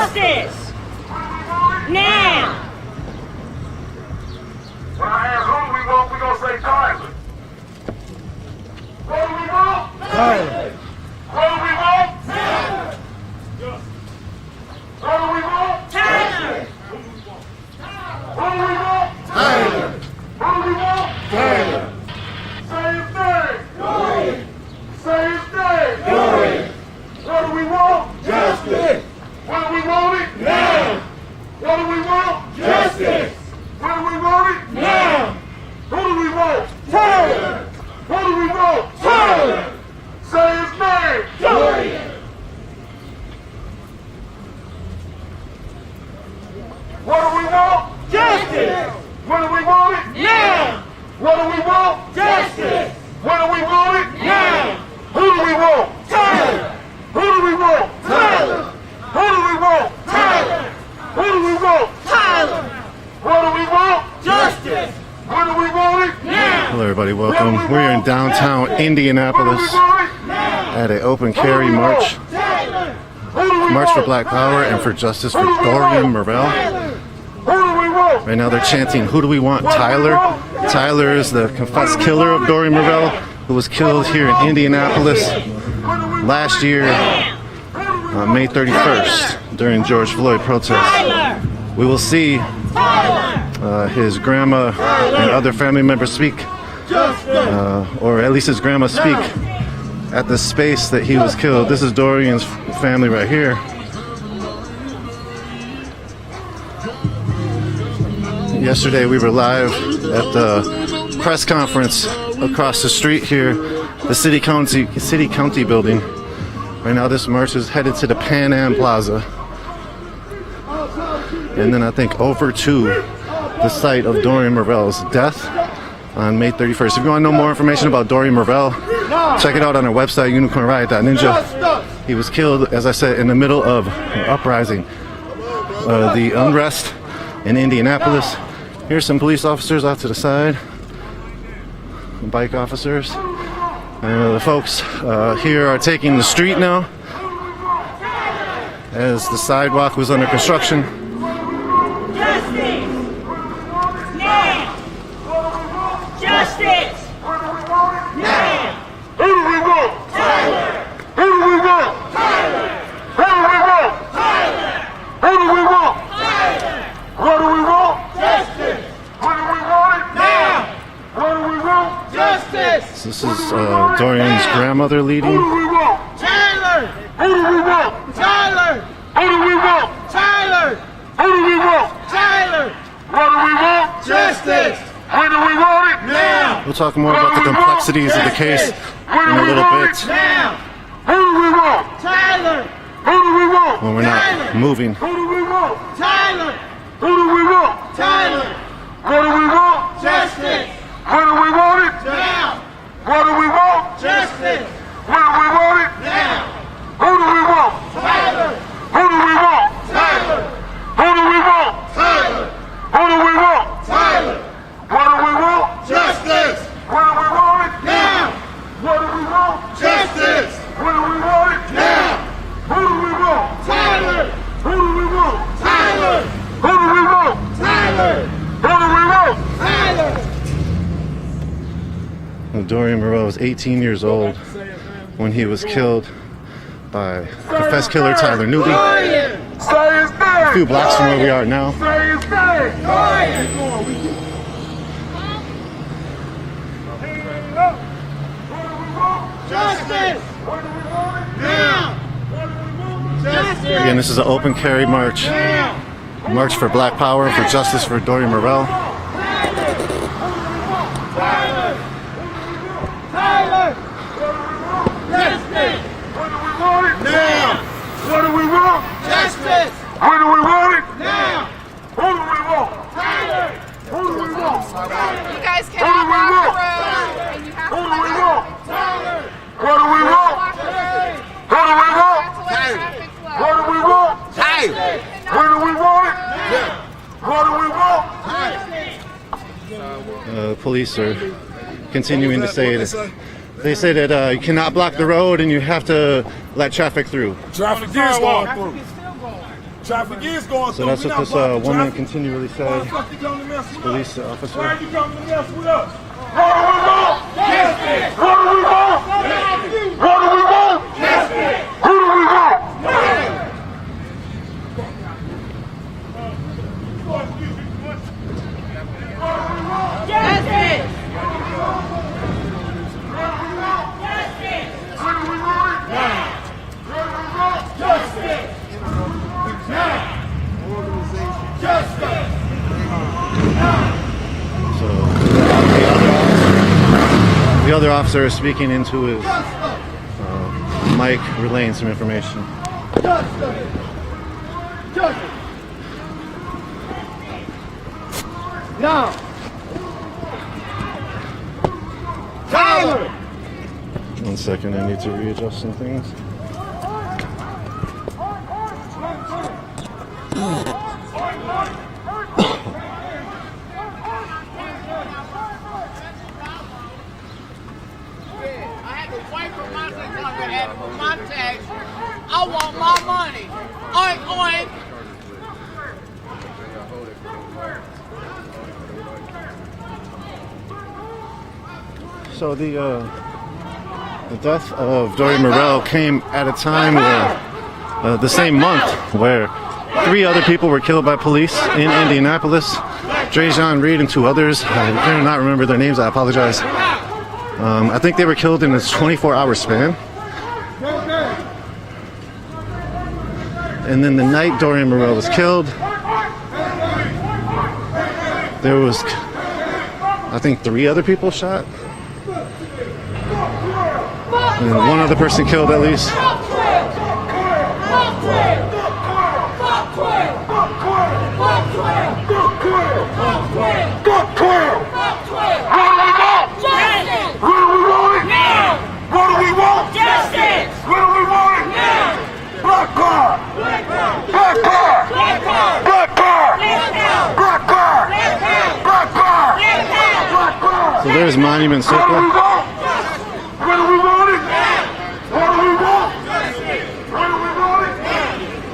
Justice! Now! When I ask who we want, we're going to say Tyler. What do we want? Tyler. What do we want? Tyler! What do we want? Tyler! What do we want? Tyler. What do we want? Tyler. Say his name. Dorian. Say his name. Dorian. What do we want? Justice. When do we want it? Now. What do we want? Justice. When do we want it? Now. Who do we want? Tyler. What do we want? Tyler. Say his name. Dorian. What do we want? Justice. When do we want it? Now. What do we want? Justice. When do we want it? Now. Who do we want? Tyler. Who do we want? Tyler. Who do we want? Tyler. Who do we want? Tyler. What do we want? Justice. When do we want it? Now. Hello everybody, welcome. We're in downtown Indianapolis at an open carry march. Tyler. March for Black Power and for justice for Dorian Murrell. Who do we want? Right now they're chanting, who do we want? Tyler. Tyler is the confessed killer of Dorian Murrell, who was killed here in Indianapolis last year, May 31st, during George Floyd protests. We will see his grandma and other family members speak, or at least his grandma speak, at the space that he was killed. This is Dorian's family right here. Yesterday we were live at the press conference across the street here, the city county building. Right now this march is headed to the Pan Am Plaza, and then I think over to the site of Dorian Murrell's death on May 31st. If you want to know more information about Dorian Murrell, check it out on our website, unicornriot.ninja. He was killed, as I said, in the middle of an uprising, the unrest in Indianapolis. Here's some police officers off to the side, bike officers. The folks here are taking the street now as the sidewalk was under construction. Justice! Now! Justice! Now! Who do we want? Tyler. Who do we want? Tyler. Who do we want? Tyler. Who do we want? Tyler. What do we want? Justice. When do we want it? Now. What do we want? Justice. This is Dorian's grandmother Who leading. do we want? Tyler. Who do we want? Tyler. Who do we want? Tyler. Who do we want? Tyler. What do we want? Justice. When do we want it? Now. We'll talk more about the complexities of the case When in do a we little want bit it? Now. Who do we want? Tyler. Who do we want? when we're not moving. Who do we want? Tyler. Who do we want? Tyler. What do we want? Justice. When do we want it? Now. What do we want? Justice. When do we want it? Now. Who do we want? Tyler. Who do we want? Tyler. Who do we want? Tyler. Who do we want? Tyler. What do we want? Justice. When do we want it? Now. What do we want? Justice. When do we want it? Now. Who do we want? Tyler. Who do we want? Tyler. Who do we want? Tyler. Who do we want? Tyler. Dorian Murrell was 18 years old when he was killed by confessed killer Tyler Newby. Dorian. Say his name. A few blocks from where we are now. Say his name. Dorian. Justice. Now. Justice. Again, this is an open carry march. Now. March for Black Power, for justice for Dorian Murrell. Tyler. Tyler. Justice. When do we want it? Now. What do we want? Justice. When do we want it? Now. Who do we want? Tyler. Who do we want? You guys cannot block the road, and you have Who to do let we us want? Tyler. What do we want? block the road. Who do we want? Have to let traffic flow. What do we want? Tyler. When do we want it? What do we want? Police are continuing to say that they say that you cannot block the road and you have to let traffic through. Traffic is going through. Traffic is going So through. that's We what not this blocking woman traffic. continually Why said. the fuck you come to mess with Police us? officer. Why are you coming to mess with us? What do we want? Justice. What do we want? Justice. What do we want? Justice. Who do we want? Justice! So the other officer is speaking into his mic, relaying some information. Now, Tyler. 1 second, I need to readjust some things. I had to wait for my $600 for my tax. I want my money. Oink, oink. So the death of Dorian Murrell came at a time where the same month where 3 other people were killed by police in Indianapolis. Dorian Reed and 2 others. I cannot remember their names. I apologize. I think they were killed in a 24-hour span. And then the night Dorian Murrell was killed, there was, I think, 3 other people shot. And 1 other person killed at least. What do we want? Justice! What do we want? Black car! Black power! Black car! Black power! Black car! Black power! Black car! Black power! Black car! Black power! Black car! So there's Monument What do we Circle. want? What do we want? What do we want? What do we want?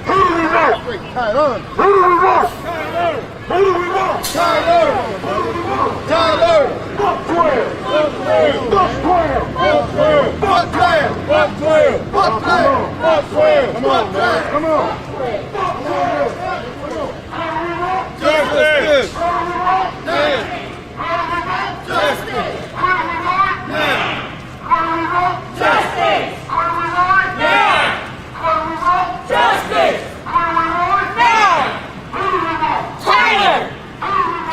Who do we want? Tyler. Who do we want? Who do we want? Tyler. Tyler. Fuck 12! Fuck 12! Fuck 12! Fuck 12. Fuck 12. Fuck 12! Fuck 12. Fuck 12! Come on, man. Come on! Justice. Justice! Justice! Tyler!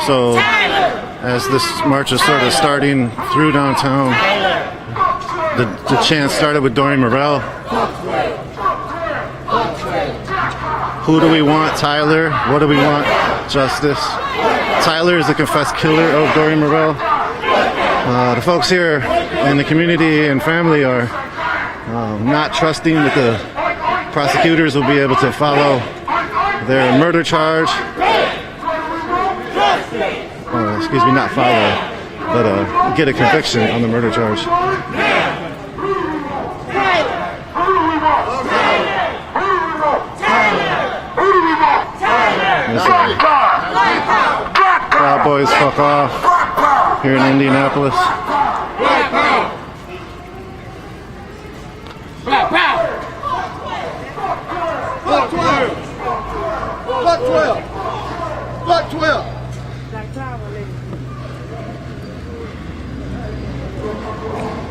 So Tyler! as this march is sort of starting through downtown, the chant started with Dorian Murrell. Who do we want? Tyler. What do we want? Justice. Tyler is the confessed killer of Dorian Murrell. The folks here in the community and family are not trusting that the prosecutors will be able to follow their murder charge. Excuse me, not follow, but get a conviction on the murder charge. Proud Boys fuck off here in Indianapolis. Black power! Fuck 12. Fuck 12. Fuck 12.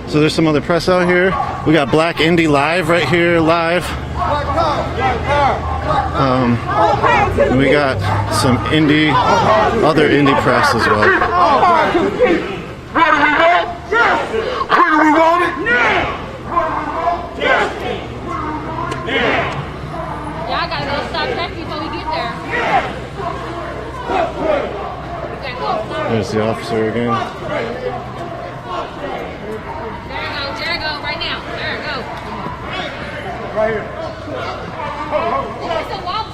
So there's some other press out here. We got Black Indy Live right here live. Black power. Black power. Black power. And we got some other indie press as well. What do we want? When do we want it? Yeah, I gotta go stop traffic before we get there. We gotta go stop. There's the officer again. There it go, right now. There it go. Right here. It's a walk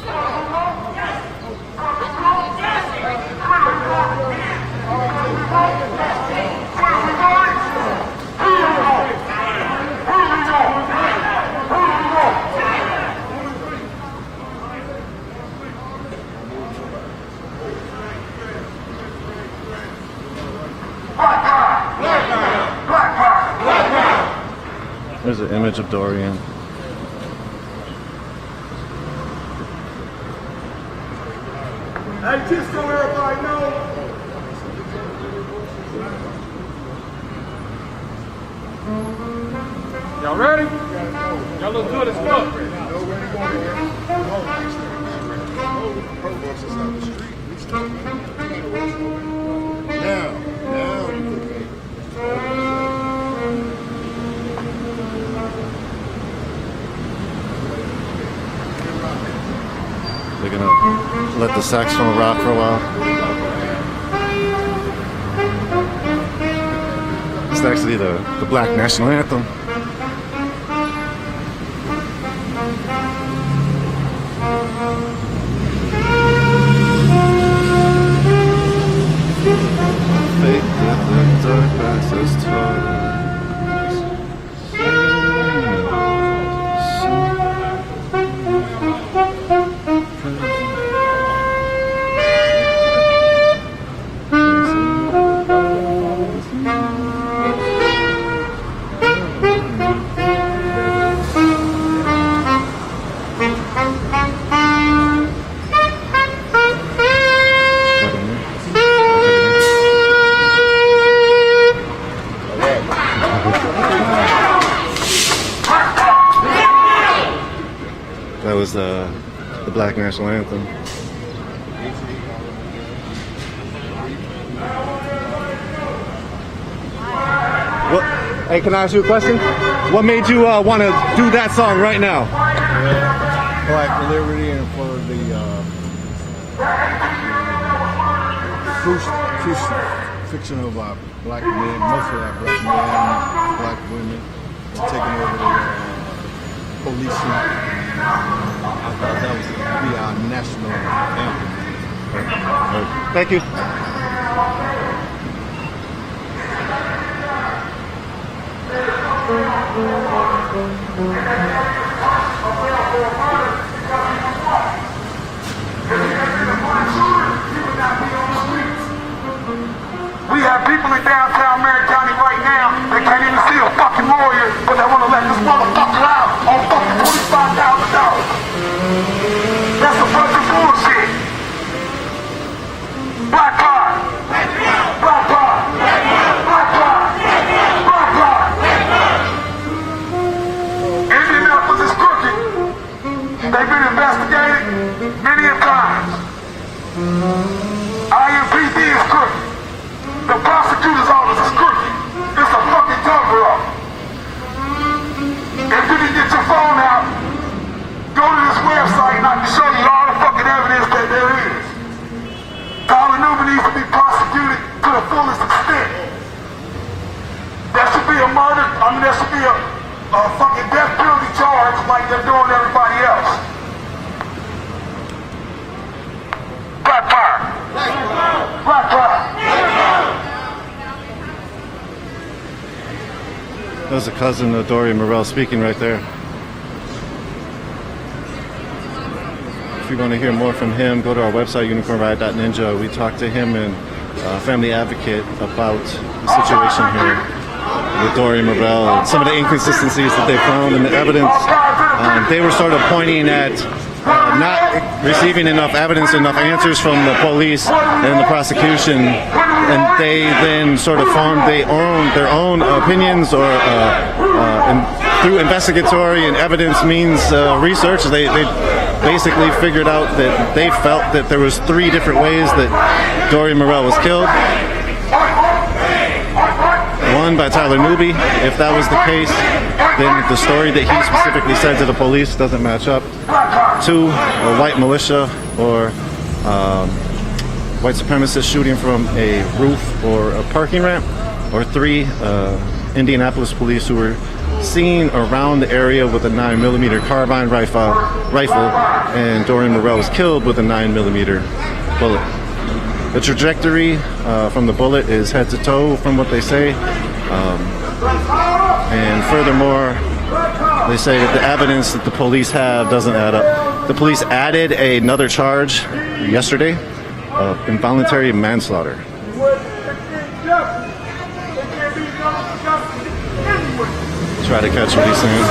image of Dorian. Hey, just so everybody knows. Y'all ready? Y'all look good as fuck. They're gonna let the saxophone rock for a while. It's actually the Black National Anthem. Faith that the dark passes toward. That was the Black National Anthem. What? Hey, can I ask you a question? What made you want to do that song right now? Black liberty and for the crucifixion of our black men, most of our black men, black women, taking over the policing. I thought that was going to be our national anthem. Thank you. We have people in downtown Marion County right now that can't even see a fucking lawyer, but they want to let this motherfucker out on fucking $25,000. That's a bunch of bullshit. Black power. Black power. Black power. Black power. Indianapolis is crooked. They've been investigated many a times. IMPD is crooked. The prosecutor's office is crooked. It's a fucking cover-up. If you can get your phone out, go to this website and I can show you all the fucking evidence that there is. Tyler Newman needs to be prosecuted to the fullest extent. There should be a murder, there should be a fucking death penalty charge like they're doing everybody else. Black power. Black power. That was a cousin of Dorian Murrell speaking right there. If you want to hear more from him, go to our website, unicornriot.ninja. We talked to him and a family advocate about the situation here with Dorian Murrell and some of the inconsistencies that they found in the evidence. They were sort of pointing at not receiving enough evidence, enough answers from the police and the prosecution, and they then sort of formed their own opinions, or through investigatory and evidence means research. They basically figured out that they felt that there was 3 different ways that Dorian Murrell was killed. 1 by Tyler Newby. If that was the case, then the story that he specifically said to the police doesn't match up. 2, a white militia or white supremacist shooting from a roof or a parking ramp. Or 3, Indianapolis police who were seen around the area with a 9mm carbine rifle, and Dorian Murrell was killed with a 9mm bullet. The trajectory from the bullet is head to toe, from what they say. And furthermore, they say that the evidence that the police have doesn't add up. The police added another charge yesterday of involuntary manslaughter. try to catch what he's saying.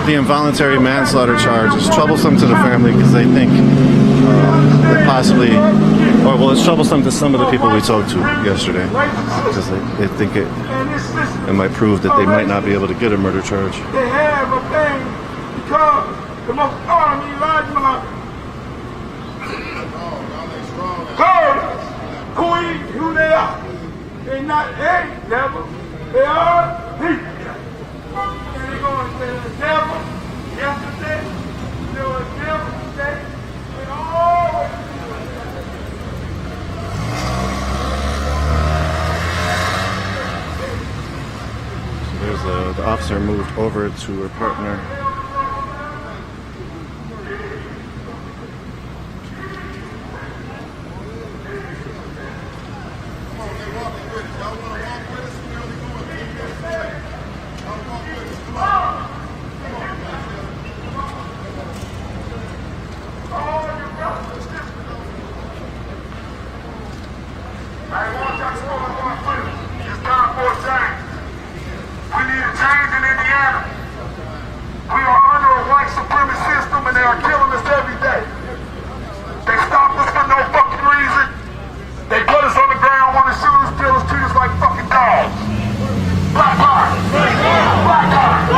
The involuntary manslaughter charge is troublesome to the family because they think that possibly, or well, it's troublesome to some of the people we talked to yesterday because they think it might prove that they might not be able to get a murder charge. They have a thing because the most large who they are. They're not devil. They are people. And they're going to say the devil yesterday, there was devil today, and always. So there's the officer moved over to her partner. It's time for a change. We need a change in Indiana. We are under a white supremacist system and they are killing us every day. They stop us for no fucking reason. They put us on the ground, want to shoot us, kill us, treat us like fucking dogs. Black Heart. Black Heart.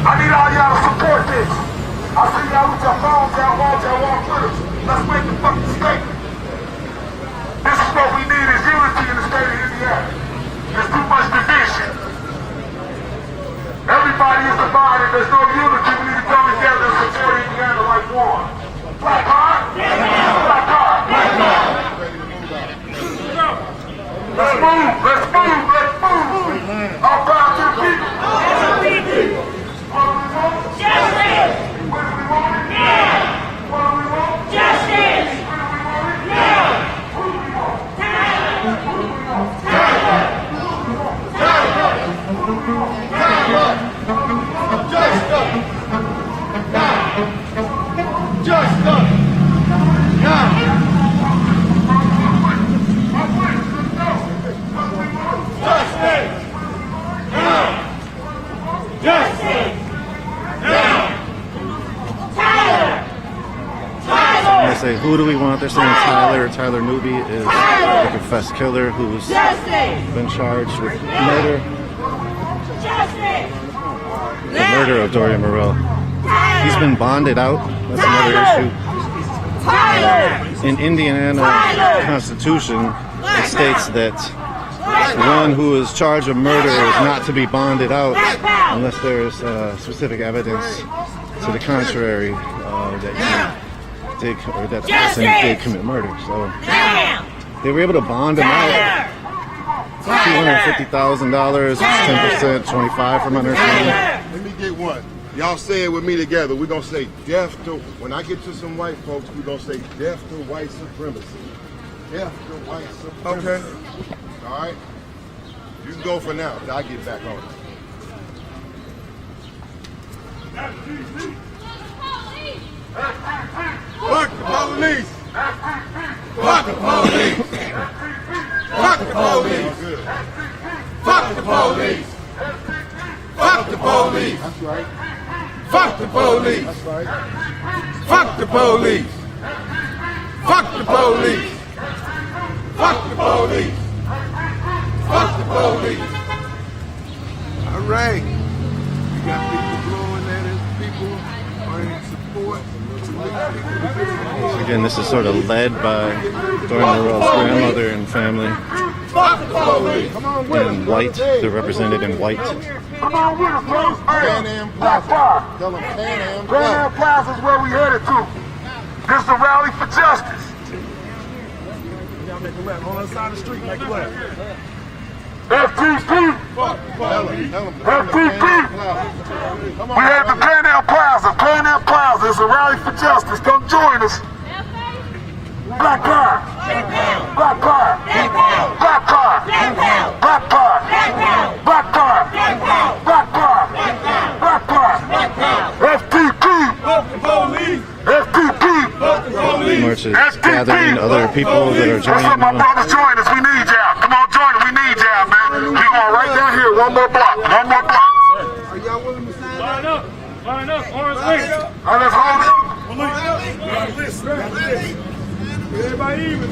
I need all y'all to support this. I see y'all with your phones out, walk with us. Let's make the fucking statement. This is what we need is unity in the state of Indiana. There's too much division. Everybody is divided. There's no unity. We need to come together and support Indiana like one. Black Heart. Black Heart. Let's move. Let's move. Let's move. All power to the people. What do we want? Justice! What do we want? Now! What do we want? Justice! What do we want? Now! Who do we want? Tyler! Who do we want? Tyler! They say, who do we want? They're saying Tyler. Tyler Newby is a confessed killer who's been charged with murder. The murder of Dorian Murrell. He's been bonded out. That's another issue. In Indiana Constitution, it states that one who is charged with murder is not to be bonded out unless there is specific evidence to the contrary that he did, or that the person did commit murder. So they were able to bond him out. $250,000, 10%, 25 from understanding. Let me get one. Y'all say it with me together. We're going to say death to, when I get to some white folks, we're going to say death to white supremacy. Death to white supremacy. Okay. All right? You can go for now until I get back on it. Fuck the police! Fuck the police! Fuck the police! Fuck the police! Fuck the police! That's right. Fuck the police! That's right. Fuck the police! Fuck the police! Fuck the police! Fuck the police! All right. You got people blowing at us, people are in support. Again, this is sort of led by Dorian Murrell's grandmother and family. In white, they're represented in white. Come on with us, bro. Pan Am Plaza. Tell them Pan Am Pan Am Plaza is where we headed to. This is a rally for justice. Y'all make a left on the side of the street, make a left. FTP. FTP. Come We had the Pan Am Plaza. Pan Am Plaza is a rally for justice. Come join us. Black Power. Black Power. Black Power. Black Power. Black Power. Black Power. Black Power. Black Power. FTP. FTP. Marches gathering other people that are What's up, joining my them. brothers? Join us. We need y'all. Come on, join us. We need y'all, man. We going right down here. No more block. No more block. Are y'all willing to sign Line up? up. Line up. Orange list. Now let's hold it. Listen. Everybody even.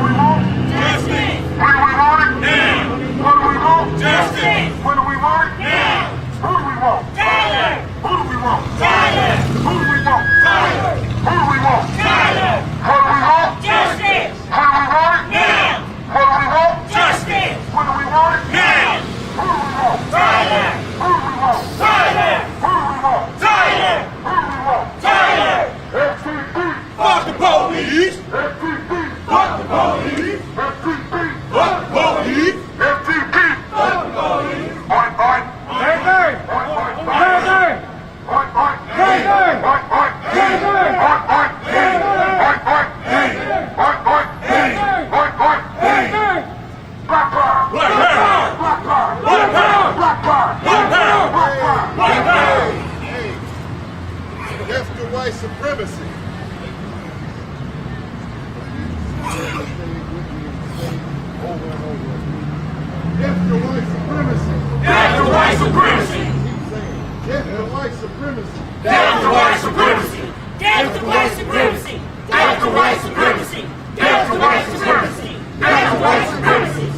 Justice. When do we want it? Now. What do we want? Justice. When do we want it? Now. Who do we want? Tyler. Who do we want? Tyler. Who do we want? Tyler. Who do we want? Tyler. What do we want? Justice. When do we want it? Now. What do we want? Justice. When do we want it? Now. Who do we want? Tyler. Who do we want? Tyler. Who do we want? Tyler. Who do we want? Tyler. FTP. Fuck the police! FTP. Fuck the police! FTP. Fuck the police! FTP. Fuck the police! Boy, boy. Hey, hey. Boy, boy. Hey, hey. Boy, boy. Hey, hey. Boy, boy. Hey, hey. Boy, boy. Hey, Boy, boy. hey. Boy, boy. Hey, hey. Boy, boy. Hey, hey. Black power. Black power! Black power. Black power! Black power. Black power! Black power. Black power! Death to white supremacy. Over and over. Death to white supremacy. Death to white supremacy. Death to white supremacy. Death to white supremacy. Death to white supremacy. Death to white supremacy. Death to white supremacy. Death to white supremacy.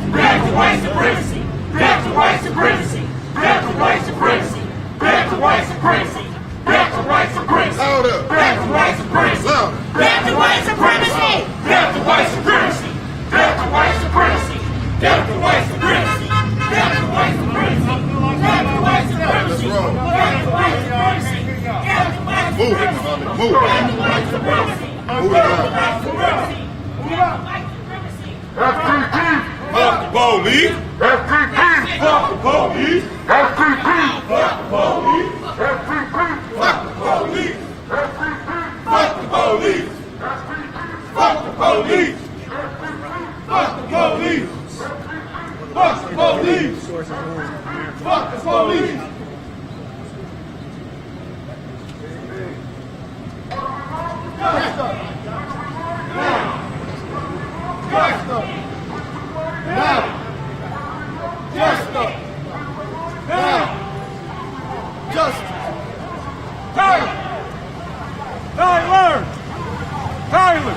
Death to white supremacy. Death to white supremacy. Death to white supremacy. Death to white supremacy. Death to white supremacy. Death to white supremacy. Louder. Death to white supremacy. Louder. Death to white supremacy. Death to white supremacy. Death to white supremacy. Death to white supremacy. Death to white supremacy. Death to white supremacy. Let's roll. Death to white supremacy. Death to white Move it, supremacy. Mohammed. Move it. Death to white supremacy. Move it Death to out. white supremacy. Death to white supremacy. FTP. Fuck the police! FTP. Fuck the police! FTP. Fuck the police! FTP. Fuck the police! FTP. Fuck the police! Fuck the police! Fuck the police! Fuck the police! Fuck the police! Tyler. Tyler.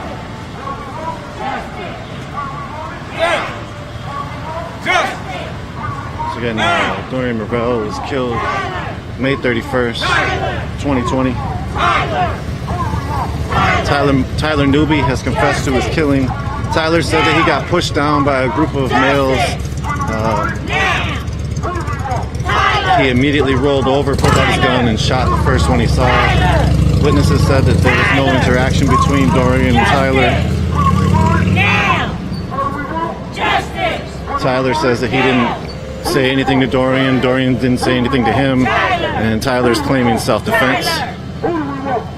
So again, Dorian Murrell was killed May 31st, 2020. Tyler Newby has confessed to his killing. Tyler said that he got pushed down by a group of males. He immediately rolled over, pulled out his gun, and shot the first one he saw. Witnesses said that there was no interaction between Dorian and Tyler. Now. Justice. Tyler says that he didn't say anything to Dorian. Dorian didn't say anything to him. And Tyler's claiming self-defense.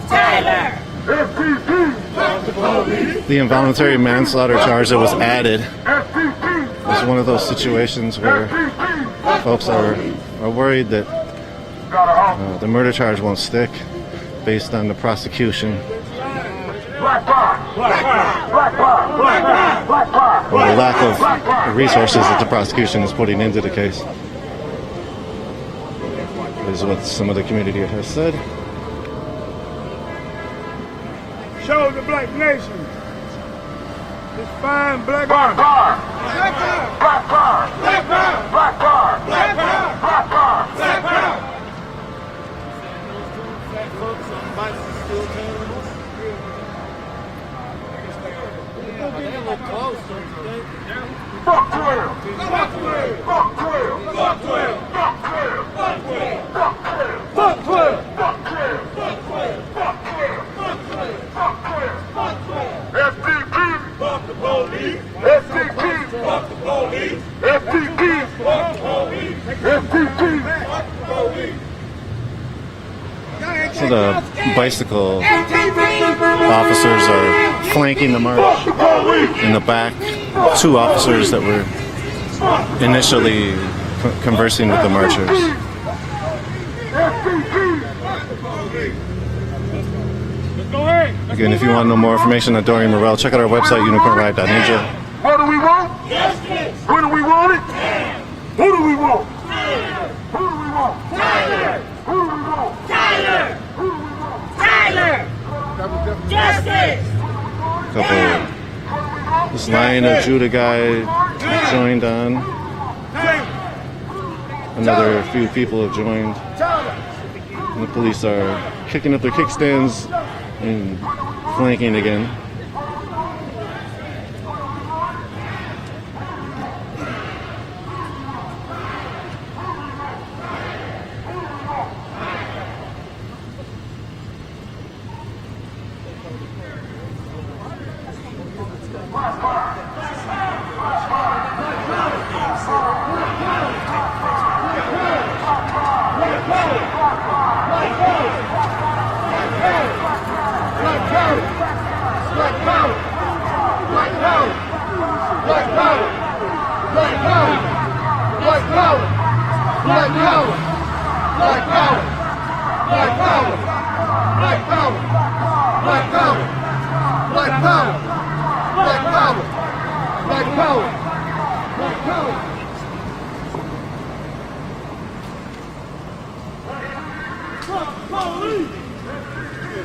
Tyler. The involuntary manslaughter charge that was added is one of those situations where folks are worried that the murder charge won't stick based on the prosecution Black power. Black power. Black power. Black power. Black power. or the lack of resources that the prosecution is putting into the case. This is what some of the community has said. Show the black nation. This fine black Black army. power. Black power. Black power. Black power. Black power. Black power. Black power. Black power. Fuck 12. Fuck 12. Fuck 12. Fuck 12. Fuck 12. Fuck 12. Fuck 12. Fuck 12. Fuck 12. Fuck 12. Fuck 12. Fuck 12. FTP. Fuck the police! FTP. Fuck the police! FTP. Fuck the police! FTP. Fuck the police! So the bicycle officers are flanking the march in the back. Two officers that were initially conversing with the marchers. FTP. Go ahead. Again, if you want to know more information on Dorian Murrell, check out our website, unicornriot.ninja. What do we want? Justice. When do we want it? Who do we want? Who do we want? Tyler. Who do we want? Tyler. Who do we want? Tyler. Justice. Couple. This Lion of Judah guy joined on. Another few people have joined. And the police are kicking up their kickstands and flanking again.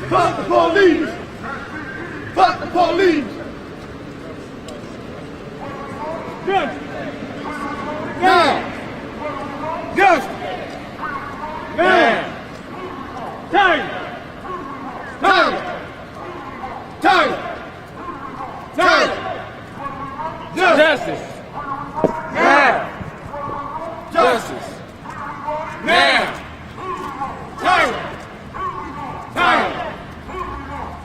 Fuck the police! Fuck the police! Justice. Now! Justice! Now. Tyler. Tyler! Tyler! Tyler! Justice. Now! Justice! Now! Tyler! Tyler!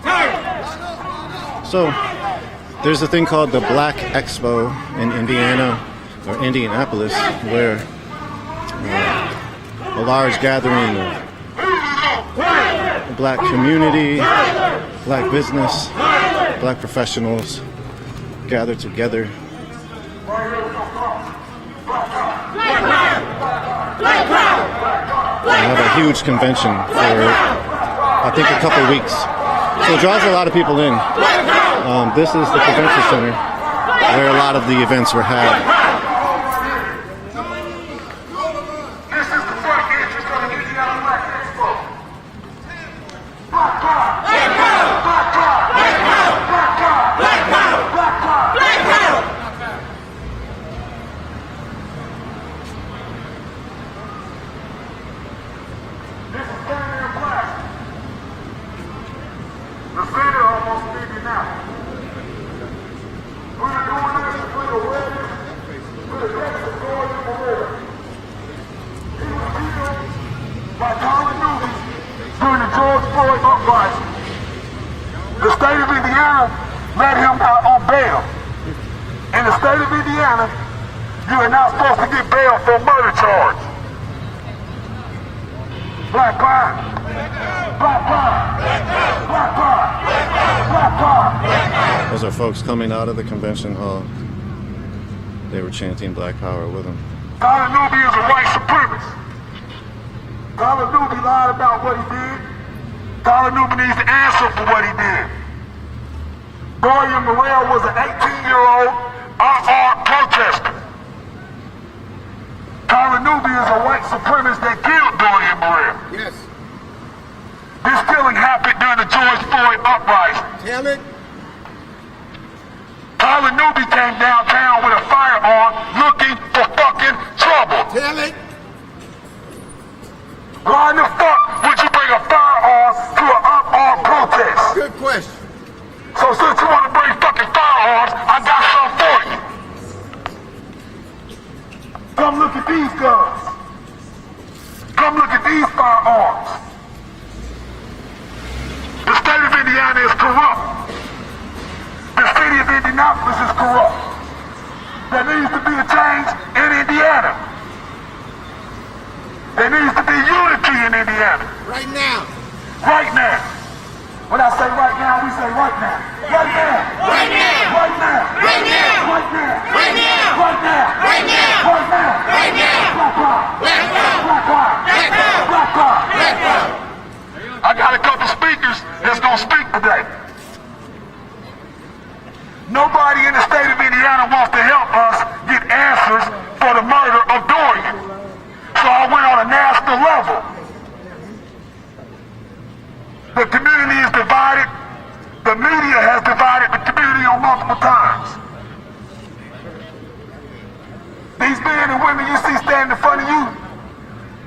Tyler! So, there's a thing called the Black Expo in Indiana, or Indianapolis, where a large gathering of black community, black business, black professionals gather together. They have a huge convention for, I think, a couple weeks. So it draws a lot of people in. This is the convention center where a lot of the events were had. This is the front entrance of the Indiana Black Expo. Black power! Black power! Black power! Black power! Black power! Black power! Black power! Black power! This is Dorian Black. The center almost leaving now. We're doing this for the awareness, for the death of Dorian Murrell. He was killed by Colin Newby during the George Floyd uprising. The state of Indiana let him out on bail. In the state of Indiana, you are not supposed to get bail for a murder charge. Black power. Black power. Black power. Black power. Those are folks coming out of the convention hall. They were chanting Black Power with them. Colin Newby is a white supremacist. Colin Newby lied about what he did. Colin Newby needs to answer for what he did. Dorian Murrell was an 18-year-old unarmed protester. Colin Newby is a white supremacist that killed Dorian Murrell. Yes. This killing happened during the George Floyd uprising. Tell it. Colin Newby came downtown with a firearm looking for fucking trouble. Tell it. Why in the fuck would you bring a firearm to an unarmed protest? Good question. So since you want to bring fucking firearms, I got some for you. Come look at these guns. Come look at these firearms. The state of Indiana is corrupt. The city of Indianapolis is corrupt. There needs to be a change in Indiana. There needs to be unity in Indiana. Right now. Right now. When I say right now, we say right now. Right now. Right now. Right now. Right now. Right now. Right now. Right now. Right now. Right now. Right now. Black power. Black power. Black power. Black power. Black power. Black power. I got a couple speakers that's gonna speak today. Nobody in the state of Indiana wants to help us get answers for the murder of Dorian. So I went on a national level. The community is divided. The media has divided the community on multiple times. These men and women you see standing in front of you,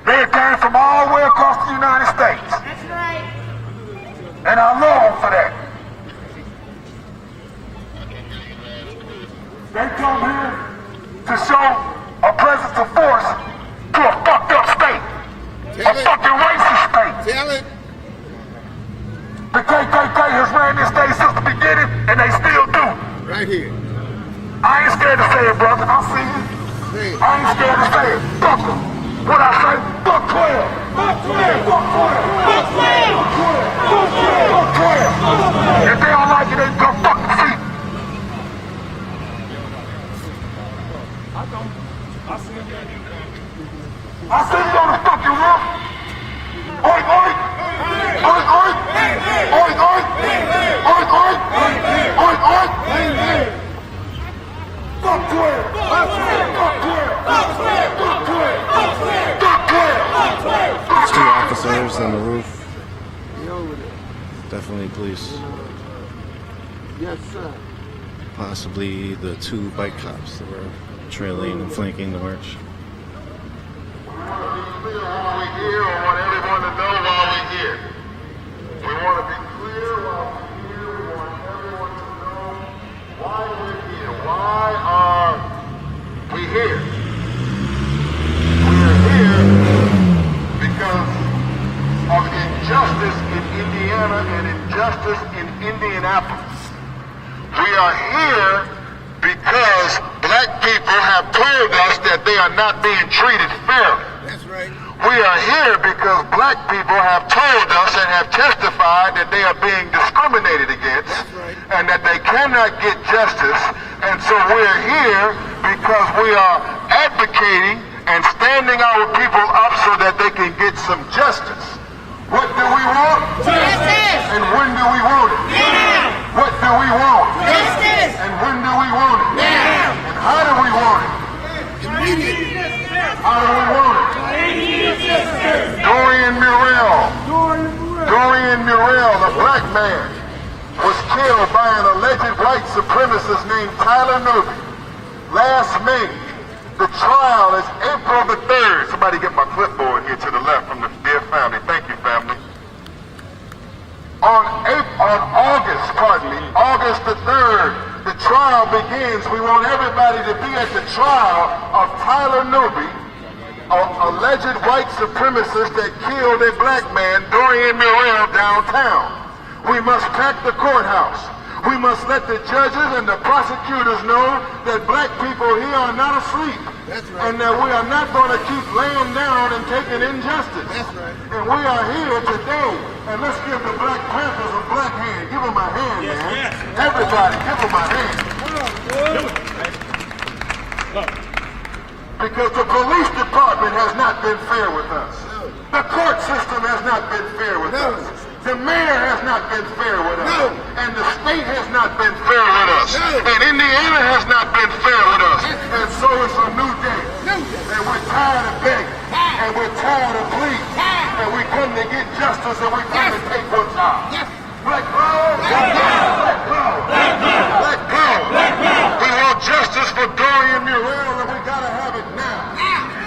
they came from all the way across the United States. That's right. And I love them for that. They come here to show a presence of force to a fucked up state. A fucking racist state. Tell it. The KKK has ran this state since the beginning, and they still do. Right here. I ain't scared to say it, brother. I see you. Say it. I ain't scared to say it. Fuck them. What I say? Fuck 12. Fuck 12. Fuck 12. Fuck 12. Fuck 12. Fuck 12. If they don't like it, they go fuck the seat. I see you on the fucking roof. Oink, oink. Oink, oink. Oink, oink. Oink, oink. Oink, oink. Fuck 12. Fuck 12. Fuck 12. Fuck 12. Fuck 12. Fuck 12. There's 2 officers on the roof. Definitely police. Yes, sir. Possibly the 2 bike cops that were trailing and flanking the march. We want everyone to know why we're here. We want to be clear while we're here. We want everyone to know why we're here. Why are we here? We are here because of injustice in Indiana and injustice in Indianapolis. We are here because black people have told us that they are not being treated fairly. That's right. We are here because black people have told us and have testified that they are being discriminated against. That's right. And that they cannot get justice. And so we're here because we are advocating and standing our people up so that they can get some justice. What do we want? Justice. And when do we want it? Now. What do we want? Justice. And when do we want it? Now. And how do we want it? Immediately. How do we want it? Dorian Murrell. Dorian Murrell, a black man, was killed by an alleged white supremacist named Tyler Newby last May. The trial is April the 3rd. Somebody get my clipboard here to the left from the dear family. Thank you, family. On August the 3rd, the trial begins. We want everybody to be at the trial of Tyler Newby, an alleged white supremacist that killed a black man, Dorian Murrell, downtown. We must pack the courthouse. We must let the judges and the prosecutors know that black people here are not asleep. That's right. And that we are not going to keep laying down and taking injustice. That's right. And we are here today. And let's give the Black Panthers a black hand. Give them a hand, man. yes. Everybody, give them a hand. Because the police department has not been fair with us. The court system has not been fair with No. us. The mayor has not been fair with us. No. And the state has not been fair with us. No. And Indiana has not been fair with us. And so it's a new day. No. And we're tired of begging. And we're tired of pleading. And we come to get justice and we come to take what's ours. Yes. Black power! Black power! Black power! Black power! Black power! We want justice for Dorian Murrell and we gotta have it now.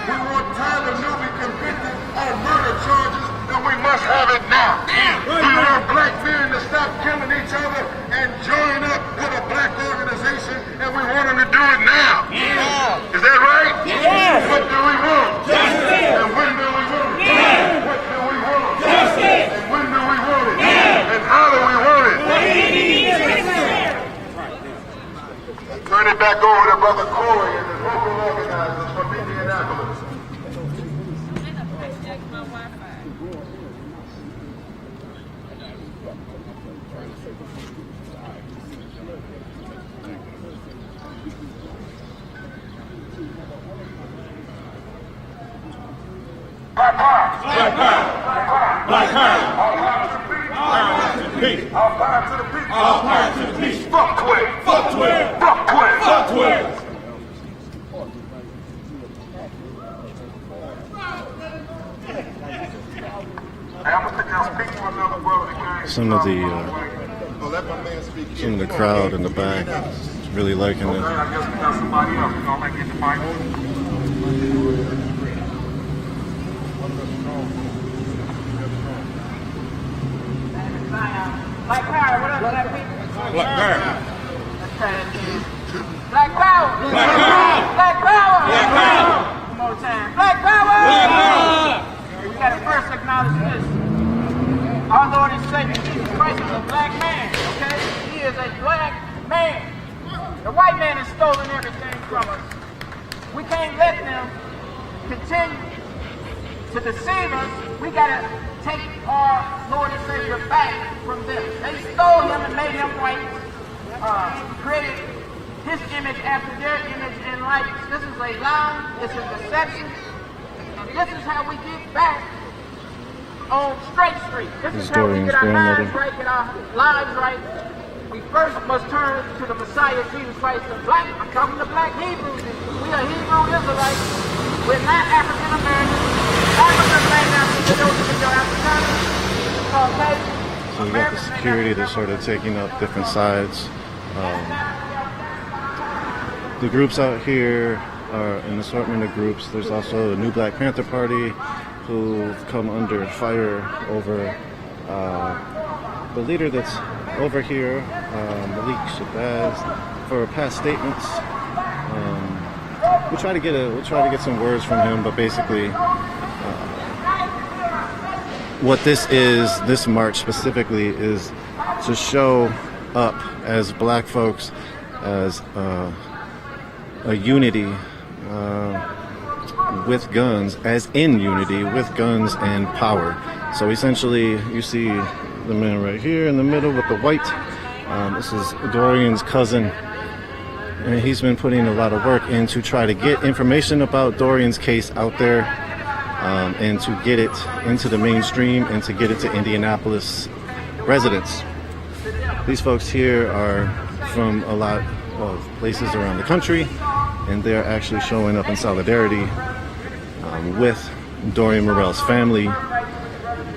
We want Tyler Newby convicted on murder charges and we must have it now. We want black men to stop killing each other and join up with a black organization and we want them to do it now. Is that right? Yes. What do we want? Justice. And when do we want it? Now. What do we want? Justice. And when do we want it? Now. And how do we want it? Turn it back over to Brother Corey and his local organizers from Indianapolis. Black power! Black power! Black power! peace. All power to the people. All power to the people. Fuck 12. Fuck 12. Fuck 12. Fuck 12. Some of the crowd in the back is really liking it. I guess we got somebody else. We're going to get the mic. Black power, what up, black people? Black power. Black power! Black power. Black power! Black power. One more time. Black power! Black power. We gotta first acknowledge this. Our Lord and Savior Jesus Christ is a black man, okay? He is a black man. The white man has stolen everything from us. We can't let them continue to deceive us. We gotta take our Lord and Savior back from them. They stole him and made him white. Created his image after their image and likeness. This is a lie. This is deception. And this is how we get back on straight street. This is how we get our minds right, get our lives right. We first must turn to the Messiah, Jesus Christ, the black. I'm talking to black Hebrews. We are Hebrew Israelites. We're not African Americans. So you got the security that's sort of taking up different sides. The groups out here are an assortment of groups. There's also the New Black Panther Party, who've come under fire over the leader that's over here, Malik Shabazz, for past statements. We'll try to get some words from him, but basically, what this march specifically is to show up as black folks as a unity with guns, as in unity with guns and power. So essentially, you see the man right here in the middle with the white. This is Dorian's cousin, and he's been putting a lot of work in to try to get information about Dorian's case out there, and to get it into the mainstream and to get it to Indianapolis residents. These folks here are from a lot of places around the country, and they're actually showing up in solidarity with Dorian Murrell's family,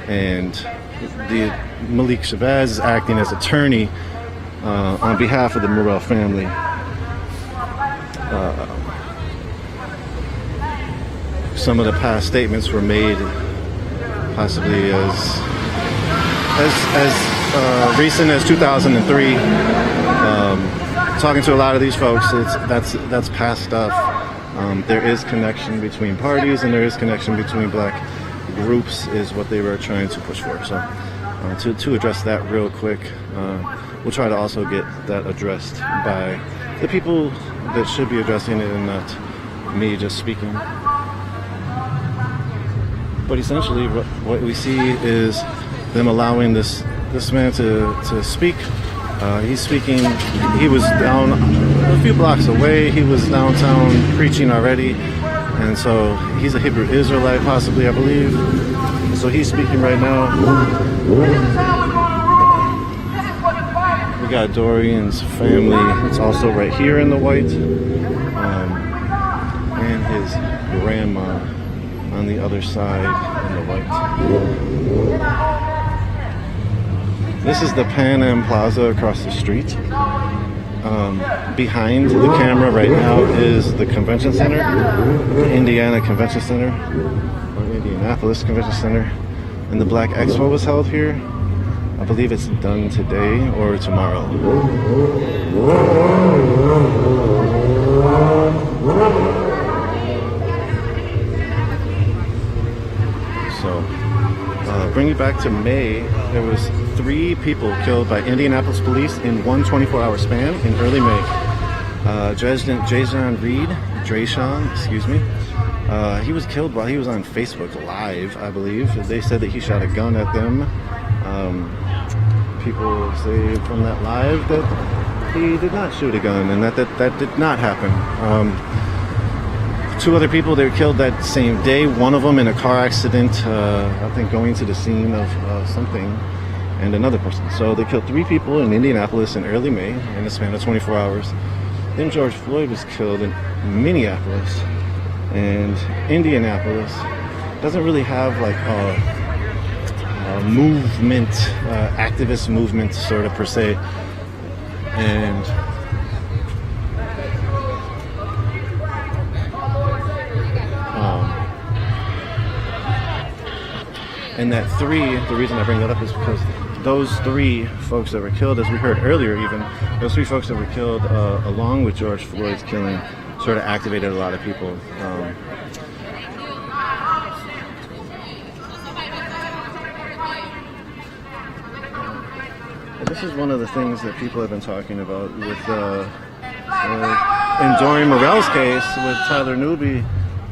and the Malik Shabazz is acting as attorney on behalf of the Murrell family. Some of the past statements were made possibly as recent as 2003. Talking to a lot of these folks, that's past stuff. There is connection between parties, and there is connection between black groups, is what they were trying to push for. So to address that real quick, we'll try to also get that addressed by the people that should be addressing it, and not me just speaking. But essentially, what we see is them allowing this man to speak. He's speaking. He was down a few blocks away. He was downtown preaching already, and so he's a Hebrew Israelite, possibly, I believe. So he's speaking right now. We got Dorian's family. It's also right here in the white, and his grandma on the other side in the white. This is the Pan Am Plaza across the street. Behind the camera right now is the convention center, the Indiana Convention Center, or Indianapolis Convention Center. And the Black Expo was held here. I believe it's done today or tomorrow. Bring you back to May, there was 3 people killed by Indianapolis police in one 24-hour span in early May. Drayshawn Reed, he was killed while he was on Facebook Live, I believe. They said that he shot a gun at them. People say from that live that he did not shoot a gun, and that did not happen. 2 other people, they were killed that same day. One of them in a car accident, I think going to the scene of something. and another person. So they killed 3 people in Indianapolis in early May in a span of 24 hours. Then George Floyd was killed in Minneapolis, and Indianapolis doesn't really have like a movement, activist movement sort of per se, and that 3, the reason I bring that up is because those 3 folks that were killed, as we heard earlier even, those 3 folks that were killed along with George Floyd's killing sort of activated a lot of people. This is one of the things that people have been talking about with, in Dorian Murrell's case, with Tyler Newby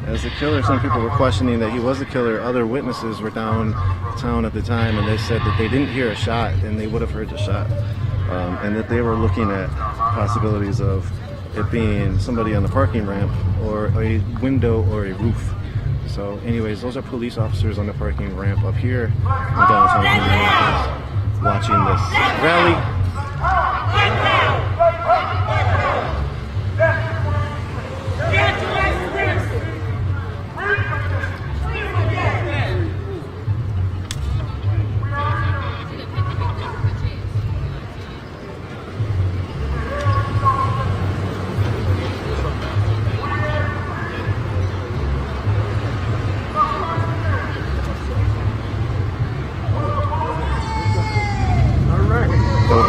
as the killer. Some people were questioning that he was the killer. Other witnesses were downtown at the time, and they said that they didn't hear a shot, and they would have heard the shot, and that they were looking at possibilities of it being somebody on the parking ramp or a window or a roof. So anyways, those are police officers on the parking ramp up here in downtown Indianapolis watching this rally.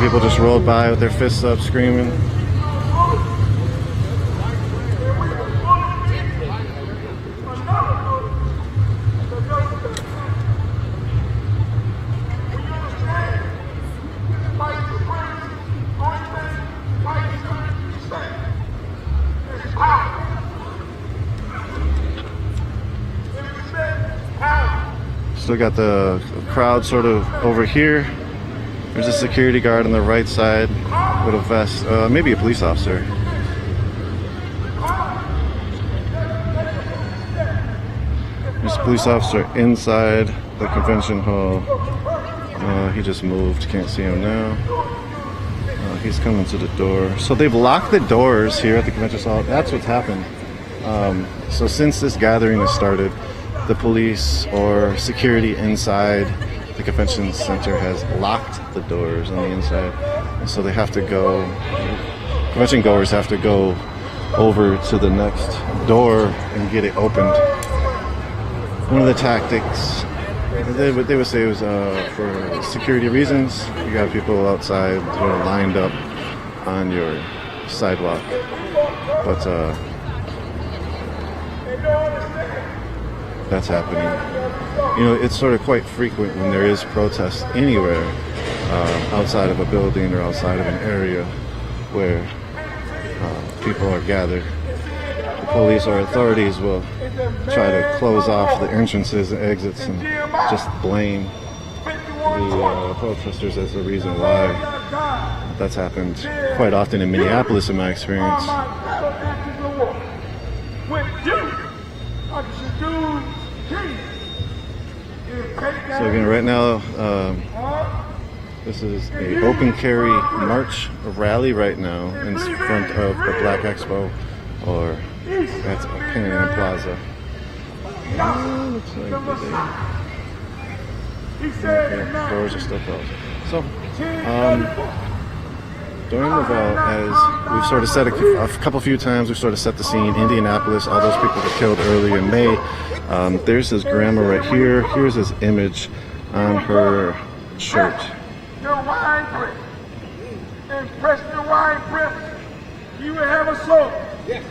People just rolled by with their fists up screaming. Still got the crowd sort of over here. There's a security guard on the right side with a vest, maybe a police officer. There's a police officer inside the convention hall. He just moved, can't see him now. He's coming to the door. So they've locked the doors here at the convention hall. That's what's happened. So since this gathering has started, the police or security inside the convention center has locked the doors on the inside, and so they have to go, convention goers have to go over to the next door and get it opened. One of the tactics, they would say it was for security reasons. You got people outside lined up on your sidewalk, but that's happening. You know, it's sort of quite frequent when there is protest anywhere outside of a building or outside of an area where people are gathered. The police or authorities will try to close off the entrances and exits and just blame the protesters as the reason why. That's happened quite often in Minneapolis in my experience. So again, right now, this is a open carry march rally right now in front of the Black Expo, or that's Penn and Plaza. Looks like doors are still closed. So, Dorian Murrell, as we've sort of said a few times, we've sort of set the scene. Indianapolis, all those people were killed early in May. There's his grandma right here. Here's his image on her shirt. Your wine press. And press your wine press. You will have a sword. Yes.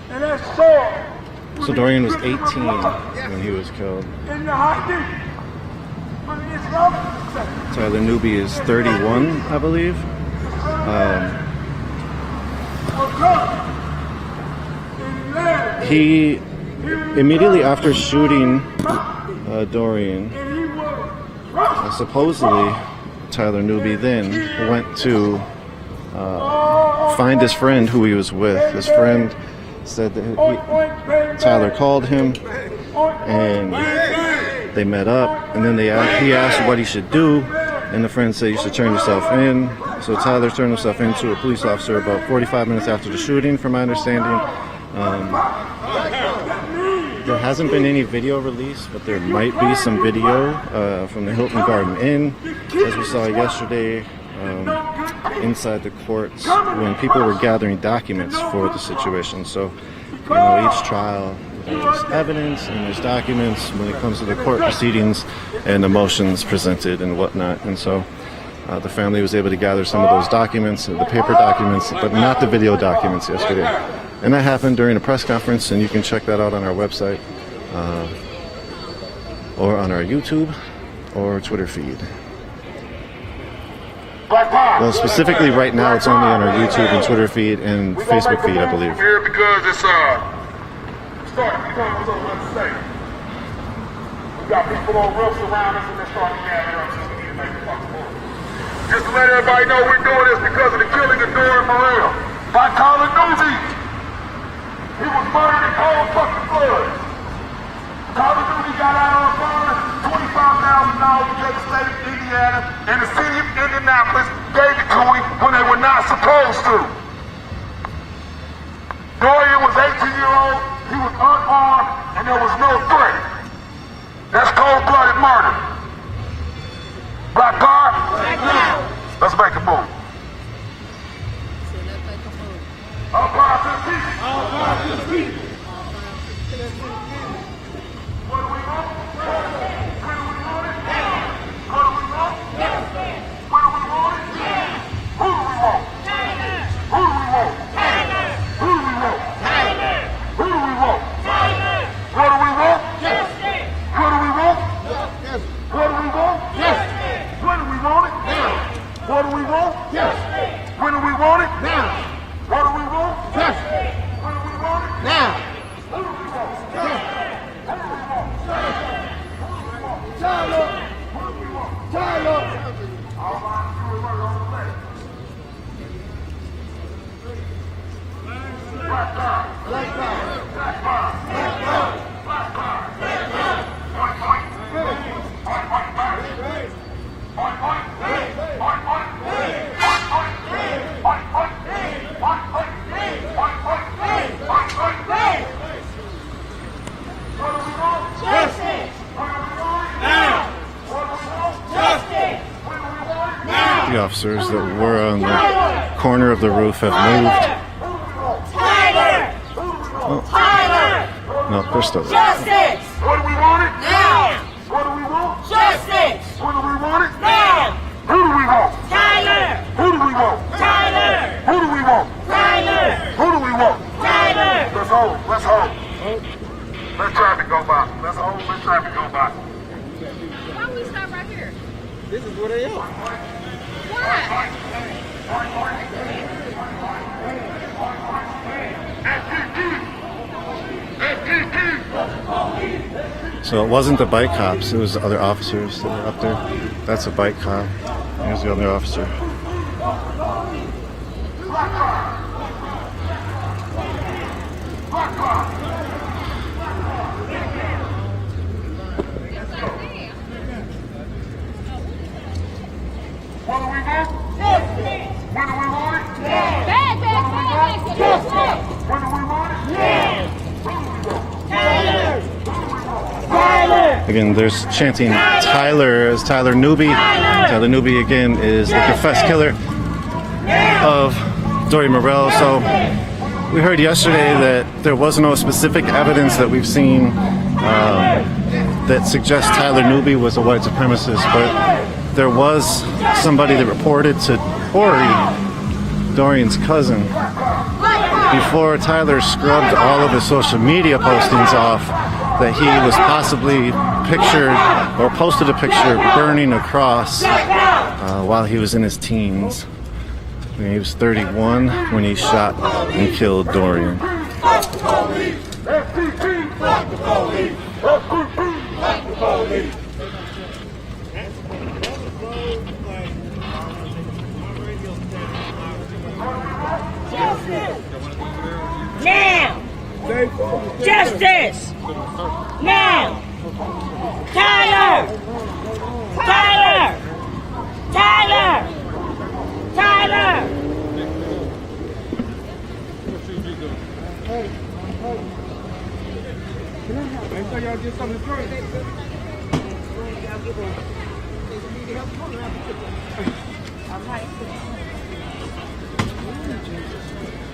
And that sword. So Dorian was 18 when he was killed. In the heartbeat. Tyler Newby is 31, I believe. He immediately after shooting Dorian, supposedly Tyler Newby then went to find his friend who he was with. His friend said that Tyler called him and they met up, and then he asked what he should do, and the friend said you should turn yourself in. So Tyler turned himself into a police officer about 45 minutes after the shooting, from my understanding. There hasn't been any video released, but there might be some video from the Hilton Garden Inn, as we saw yesterday, inside the courts when people were gathering documents for the situation. So, you know, each trial there's evidence and there's documents when it comes to the court proceedings and the motions presented and whatnot. And so the family was able to gather some of those documents, the paper documents, but not the video documents yesterday. And that happened during a press conference, and you can check that out on our website or on our YouTube or Twitter feed. Well, specifically right now, it's only on our YouTube and Twitter feed and Facebook feed, I believe. Here because it's starting to become so unsafe. We got people on roofs around us and they're starting to gather up, so we need to make the fucking move. Just to let everybody know we're doing this because of the killing of Dorian Murrell by Colin Newby. He was murdered in cold fucking blood. Colin Newby got out on bond, $25,000 to the state of Indiana, and the city of Indianapolis gave it to him when they were not supposed to. Dorian was 18-year-old, he was unarmed, and there was no threat. That's cold-blooded murder. Black power? Let's make a move. All power to the people. All power to the people. What do we want? When do we want it? What do we want? When do we want it? Who do we want? Who do we want? Who do we want? Who do we want? What do we want? What do we want? What do we want? When do we want it? What do we want? When do we want it? Now. What do we want? When do we want it? Now. Who do we want? Tyler! Tyler! All right, you were right on the left. Black power! Black power! Black power! Black power! Black power! Black power! Point, point! Point, point, back! Point, point! Point, point! Point, point! Point, point! Point, point! Point, point! Point, point! What do we want? Justice! What do we want? Now! What do we want? Justice! When do we want? Now! The officers that were on the corner of the roof have moved. Tyler! Tyler! No, they're still there. Justice! What do we want it? Now! What do we want? Justice! When do we want it? Now! Who do we want? Tyler! Who do we want? Tyler! Who do we want? Tyler! Who do we want? Tyler! Let's hold. Let's hold. Let traffic go by. Let's hold. Let traffic go by. Why don't we stop right here? This is where they are. Why? So it wasn't the bike cops, it was the other officers that were up there. That's a bike cop. Here's the other officer. What do we want? When do we want it? Back. When do we want it? Again, there's chanting Tyler as Tyler Newby. Tyler Newby, again, is the confessed killer of Dorian Murrell. So we heard yesterday that there was no specific evidence that we've seen that suggests Tyler Newby was a white supremacist, but there was somebody that reported to Corey, Dorian's cousin, before Tyler scrubbed all of his social media postings off, that he was possibly pictured or posted a picture burning a cross while he was in his teens. He was 31 when he shot and killed Dorian. Now! Justice! Now! Tyler! Tyler! Make sure y'all get something to drink.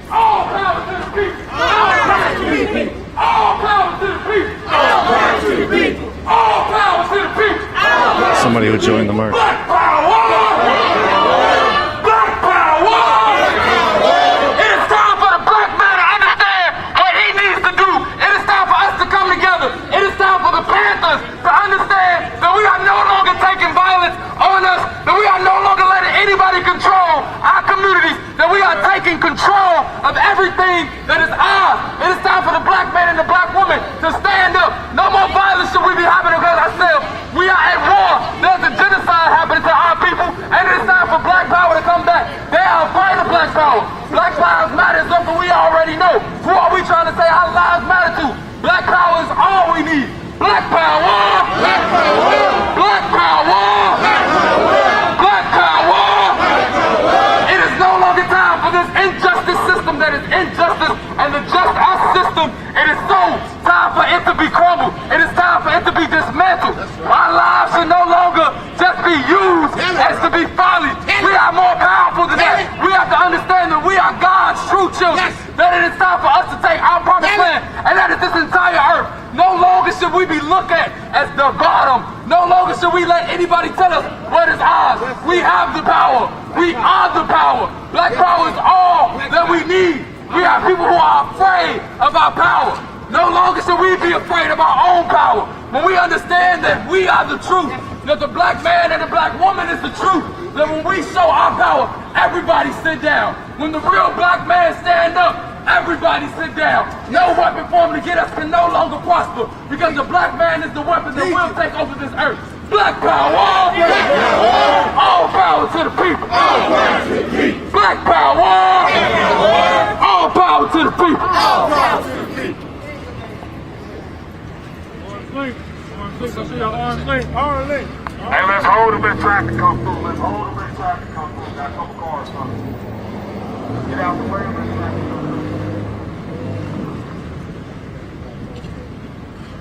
All power to the people! All power to the people! All power to the people! All power to the people! All power to the people! Somebody who joined the march. Black power! Black power! It is time for the black man to understand what he needs to do. It is time for us to come together. It is time for the Panthers to understand that we are no longer taking violence on us, that we are no longer letting anybody control our communities, that we are taking control of everything that is ours. It is time for the black man and the black woman to stand up. No more violence should we be happening because ourselves. We are at war. There's a genocide happening to our people, and it is time for black power to come back. They are afraid of black power. Black lives matter is something we already know. Who are we trying to say our lives matter to? Black power is all we need. Black power! Black power! Black power! Black power! Black power! It is no longer time for this injustice system that is injustice and the just us system. It is so time for it to be crumbled. It is time for it to be dismantled. Our lives should no longer just be used as to be folly. We are more powerful than that. We have to understand that we are God's true children. That it is time for us to take our promised land, and that is this entire earth. No longer should we be looked at as the bottom. No longer should we let anybody tell us what is ours. We have the power. We are the power. Black power is all that we need. We are people who are afraid of our power. No longer should we be afraid of our own power. When we understand that we are the truth, that the black man and the black woman is the truth, that when we show our power, everybody sit down. When the real black man stand up, everybody sit down. No weapon formed to get us can no longer prosper, because the black man is the weapon that will take over this earth. Black power! Black power! All power to the people! All power to the people! Black power! All power to the people! All power to the people! I see your arms linked. Arms linked. Hey, let's hold them in traffic come through. Let's hold them in traffic come through. Got a couple cars coming. Get out the way of this traffic come through.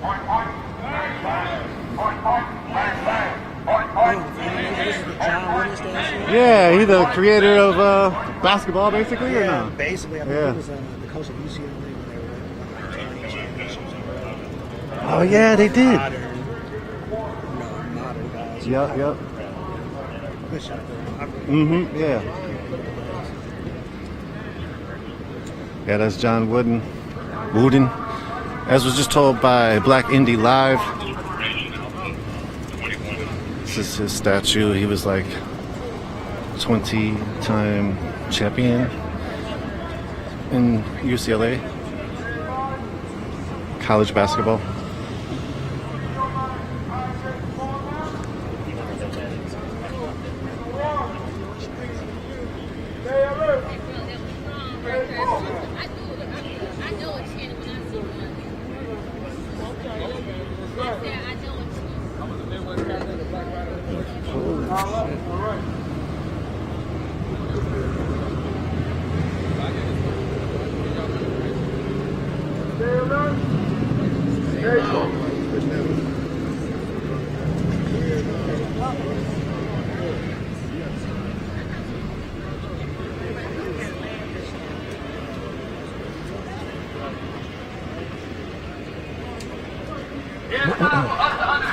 Point, point, bang, bang. Point, point, bang, bang. Point, point. Yeah, he's the creator of basketball, basically, or no? Basically, I think Yeah. he was the coach of UCLA when they were winning championships. Oh yeah, they did. Modern guys. Yep. Good shot. Yeah. Yeah, that's John Wooden. As was just told by Black Indie Live. This is his statue. He was like 20-time champion in UCLA. College basketball.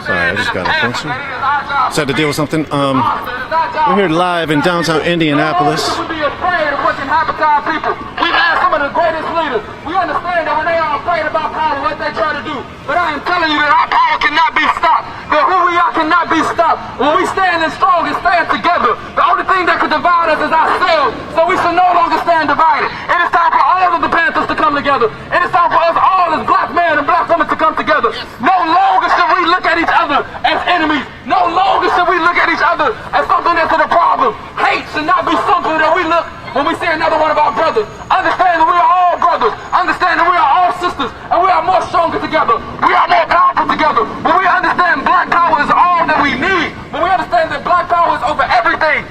Sorry, I just got a function. Just had to deal with something. We're here live in downtown Indianapolis. We be afraid of what can happen to our people. We've had some of the greatest leaders. We understand that when they are afraid about power, what they try to do. But I am telling you that our power cannot be stopped. That who we are cannot be stopped. When we stand strong and stand together, the only thing that could divide us is ourselves. So we should no longer stand divided. It is time for all of the Panthers to come together. It is time for us all as black men and black women to come together. No longer should we look at each other as enemies. No longer should we look at each other as something that's a problem. Hate should not be something that we look when we see another one of our brothers. Understand that we are all brothers. Understand that we are all sisters. And we are more stronger together. We are more powerful together. When we understand black power is all that we need. When we understand that black power is over everything.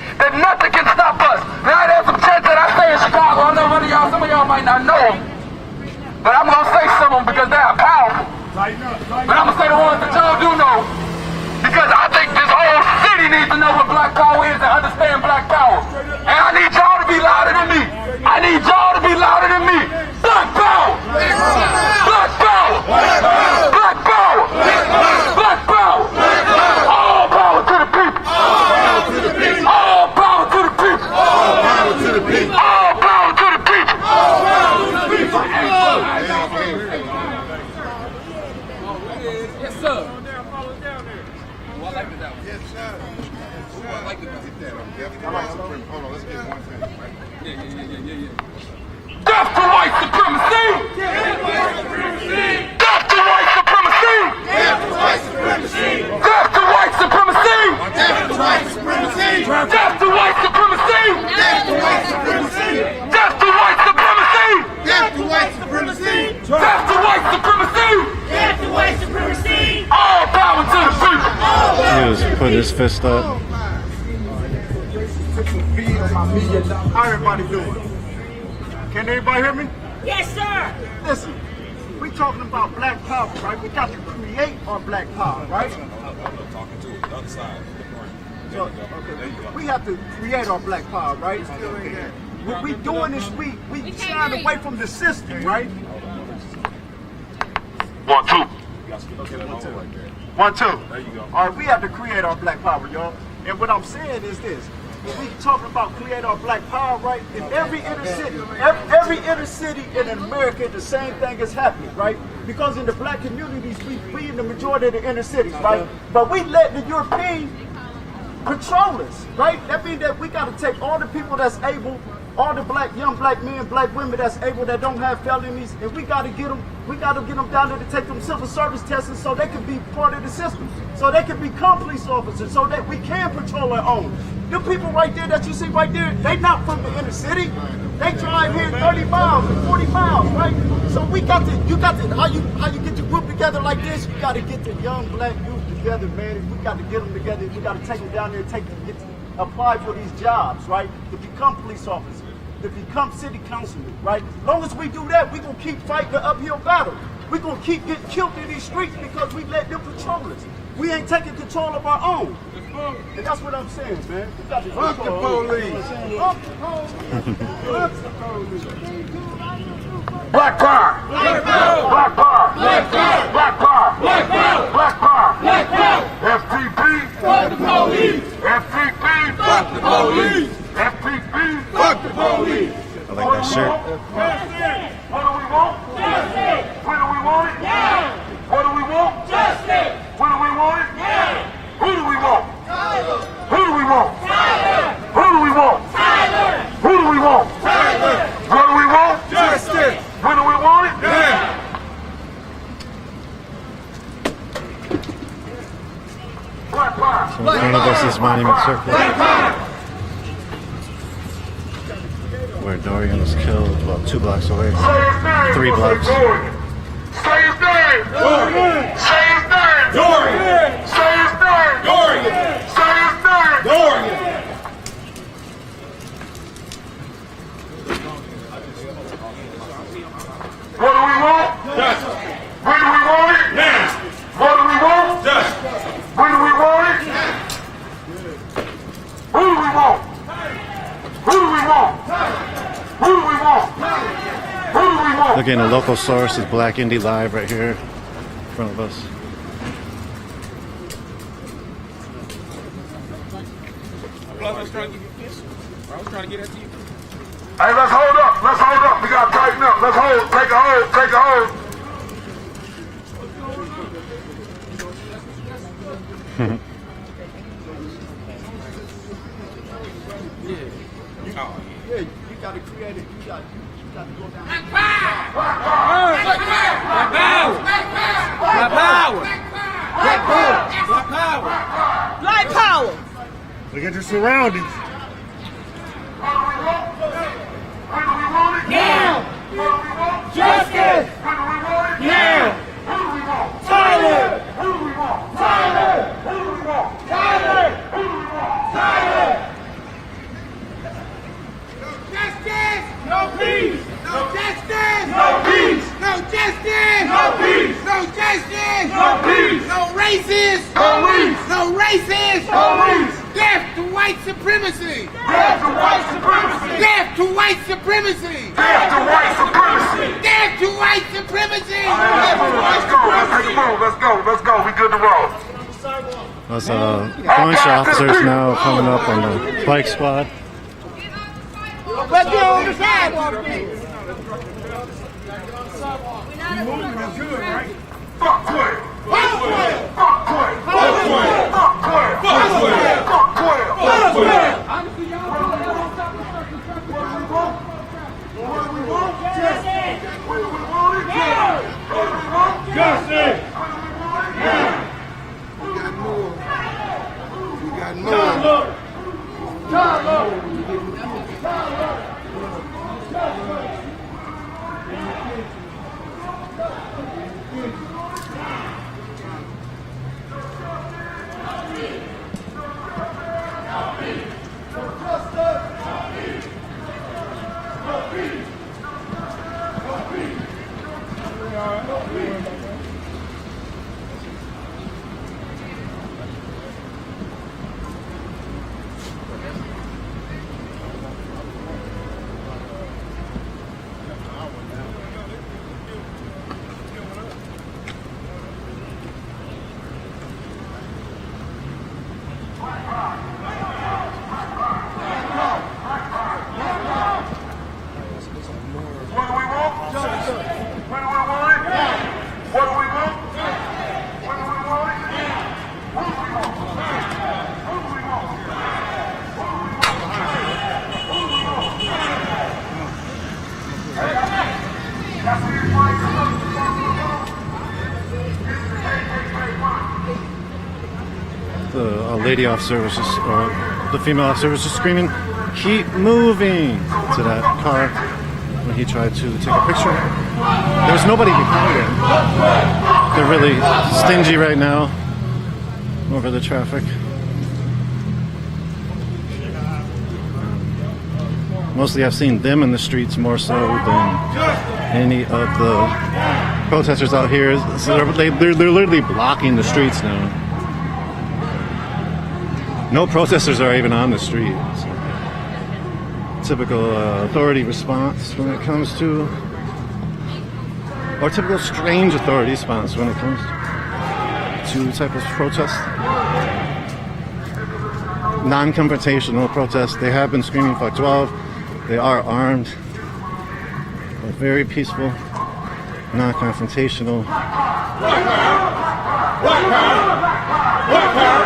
But I'm gonna say the ones that y'all do know, because I think this whole city needs to know what black power is and understand black power. And I need y'all to be louder than me. I need y'all to be louder than me. Black power! Black power! Black power! Black power! All power to the people! All power to the people! All power to the people! All power to the people! All power to the people! Yes, sir. Oh, I like that one. Yes, sir. Oh, I like that. Hold on, let's get one thing, right? Yeah. Death to white supremacy! Death to white supremacy! Death to white supremacy! Death to white supremacy! Death to white supremacy! Death to white supremacy! Death to white supremacy! Death to white supremacy! Death to white supremacy! Death to white supremacy! Death to white supremacy! Death to white supremacy! All power to the people! He was putting his fist up. How everybody doing? Can everybody hear me? Yes, sir! Listen, we talking about black power, right? We got to create our black power, right? Talking to the other side. So, okay. We have to create our black power, right? What we doing is we shying away from the system, right? 1, 2. Okay, 1, 2. 1, 2. There you go. All right, we have to create our black power, y'all. And what I'm saying is this. When we talking about create our black power, right? In every inner city in America, the same thing is happening, right? Because in the black communities, we in the majority of the inner cities, right? But we let the European control us, right? That means that we got to take all the people that's able, all the young black men, black women that's able, that don't have felonies, and we got to get them down there to take them civil service tests so they can be part of the system, so they can become police officers, so that we can patrol our own. The people right there that you see right there, they not from the inner city. They drive here 30 miles and 40 miles, right? So how you get your group together like this, you got to get the young black youth together, man. We got to get them together. We got to take them down there and apply for these jobs, right? To become police officers, to become city councilmen, right? As long as we do that, we're going to keep fighting the uphill battle. We're going to keep getting killed in these streets because we let them control us. We ain't taking control of our own. And that's what I'm saying, man. We got to Fuck the police. Fuck the police. Fuck the police. Black power! Black power! Black power! Black power! Black power! Black power! Black power! Black power! FTP! Fuck the police! FTP! Fuck the police! FTP! Fuck the police! I like that shirt. What do we want? Justice! When do we want it? Now! What do we want? Justice! When do we want it? Now! Who do we want? Tyler! Who do we want? Tyler! Who do we want? Tyler! Who do we want? Tyler! What do we want? Justice! When do we want it? Yeah. Black power! So in front of us is Monument Circle, where Dorian was killed about 2 blocks away. 3 blocks. Say his name! Dorian! Say his name! Dorian! Say his name! Dorian! Say his name! Dorian! What do we want? Justice! When do we want it? Now! What do we want? Justice! When do we want it? Who do we want? Who do we want? Who do we want? Who do we want? Again, a local source is Black Indie Live right here in front of us. I was trying to get this. I was trying to get that to you. Hey, let's hold up. Let's hold up. We got to tighten up. Let's hold. Take a hold. Take a hold. Yeah, you got to create it. You got to go down. Black power! Black power! Black power! Black power! Black power. Look at your surroundings. When do we want it? Now! When do we want? Justice! When do we want it? Now! Who do we want? Tyler! Who do we want? Tyler! Who do we want? Tyler! Who do we want? Tyler! Justice! No peace! No justice! No peace! No justice! No peace! No justice! white supremacy! Death to white supremacy! Death to white supremacy! Let's go. Let's take a roll. Let's go. We good to roll. Those police officers now coming up on the bike squad. Let's get on the sidewalk, please. Fuck Twitter. Fuck Twitter. Fuck Twitter. Fuck Twitter! Fuck Twitter. Fuck Twitter! Fuck Twitter. Fuck Twitter! What do we want? Justice. What do we want? Justice! We got more. The lady officer was just, or the female officer was just screaming, "Keep moving!" to that car when he tried to take a picture. There was nobody behind him. They're really stingy right now over the traffic. Mostly I've seen them in the streets more so than any of the protesters out here. So they're literally blocking the streets now. No protesters are even on the street. Typical authority response when it comes to, or typical strange authority response when it comes to type of protest. Non-confrontational protest. They have been screaming "Fuck 12." They are armed. They're very peaceful, non-confrontational. Black power! Black power! Black power!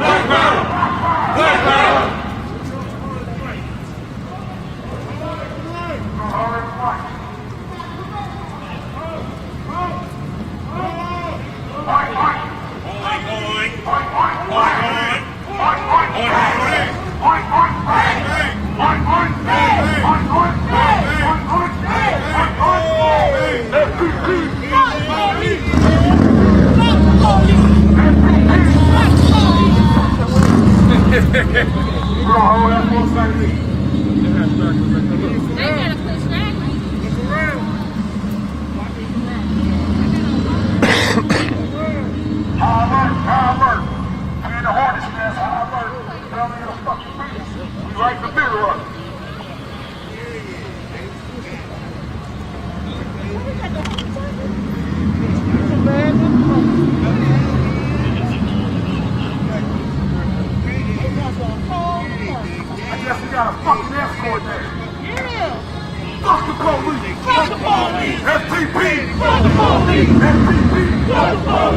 Black power! Black power! Black power!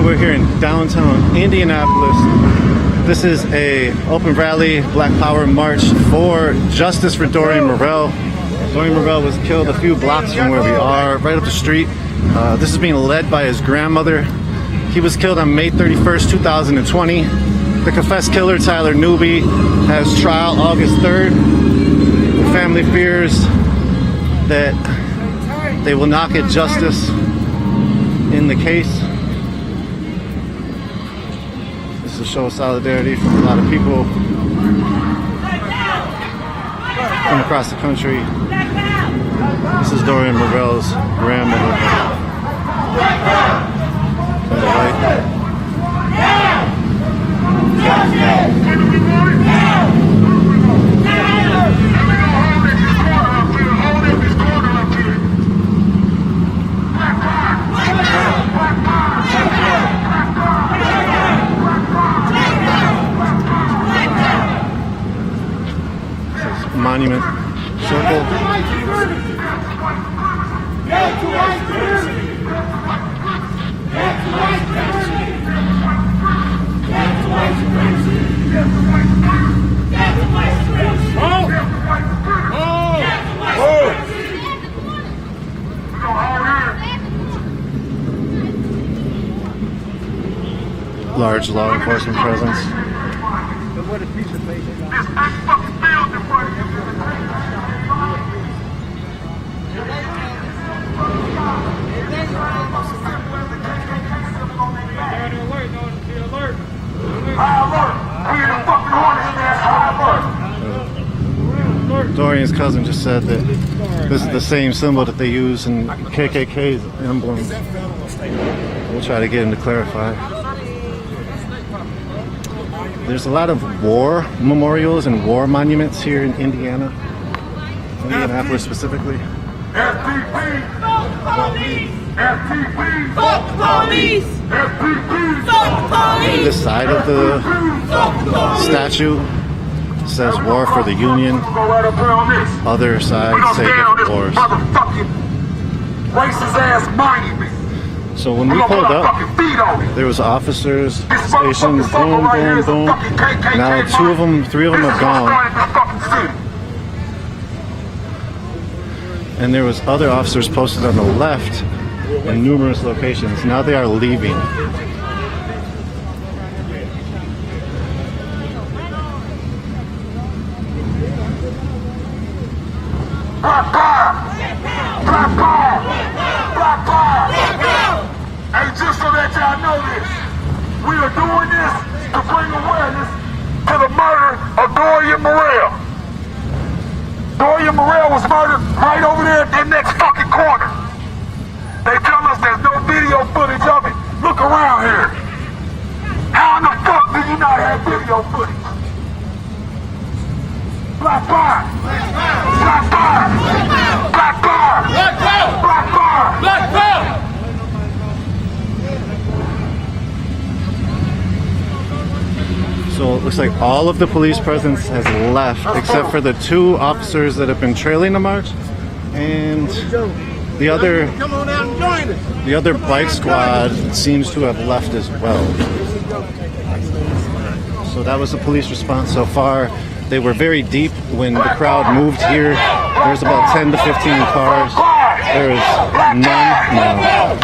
We're here in downtown Indianapolis. This is a open rally, Black Power march for justice for Dorian Murrell. Dorian Murrell was killed a few blocks from where we are, right up the street. This is being led by his grandmother. He was killed on May 31st, 2020. The confessed killer, Tyler Newby, has trial August 3rd. The family fears that they will not get justice in the case. This is a show of solidarity from a lot of people. from across the country. This is Dorian Murrell's grandmother. On the right. Monument Circle. Large law enforcement presence. Dorian's cousin just said that this is the same symbol that they use in KKK's emblem. We'll try to get him to clarify. There's a lot of war memorials and war monuments here in Indiana, Indianapolis specifically. FTP! FTP! Fuck the police! FTP! Fuck the police! This side of the statue says war for the Union. Other sides say different wars. Racist ass monument. So when we pulled up, there was officers stationed, boom, boom, boom. Now 3 of them have gone. And there was other officers posted on the left in numerous locations. Now they are leaving. Black power! Black power! Black power! Hey, just so that y'all know this, we are doing this to bring awareness to the murder of Dorian Murrell. Dorian Murrell was murdered right over there at that next fucking corner. They tell us there's no video footage of it. Look around here. How in the fuck do you not have video footage? Black power! Black power! Black power! Black power! Black power! Black power! So it looks like all of the police presence has left, except for the 2 officers that have been trailing the march, and the other bike squad seems to have left as well. So that was the police response so far. They were very deep when the crowd moved here. There's about 10 to 15 cars. There is none now.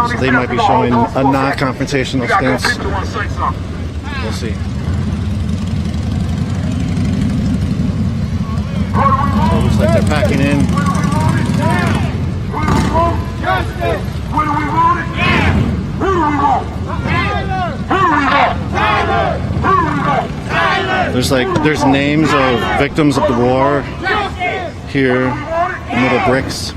So they might be showing a non-confrontational stance. We'll see. So it looks like they're packing in. What do we want? Who do we want? Who do we want? There's names of victims of the war here in little bricks.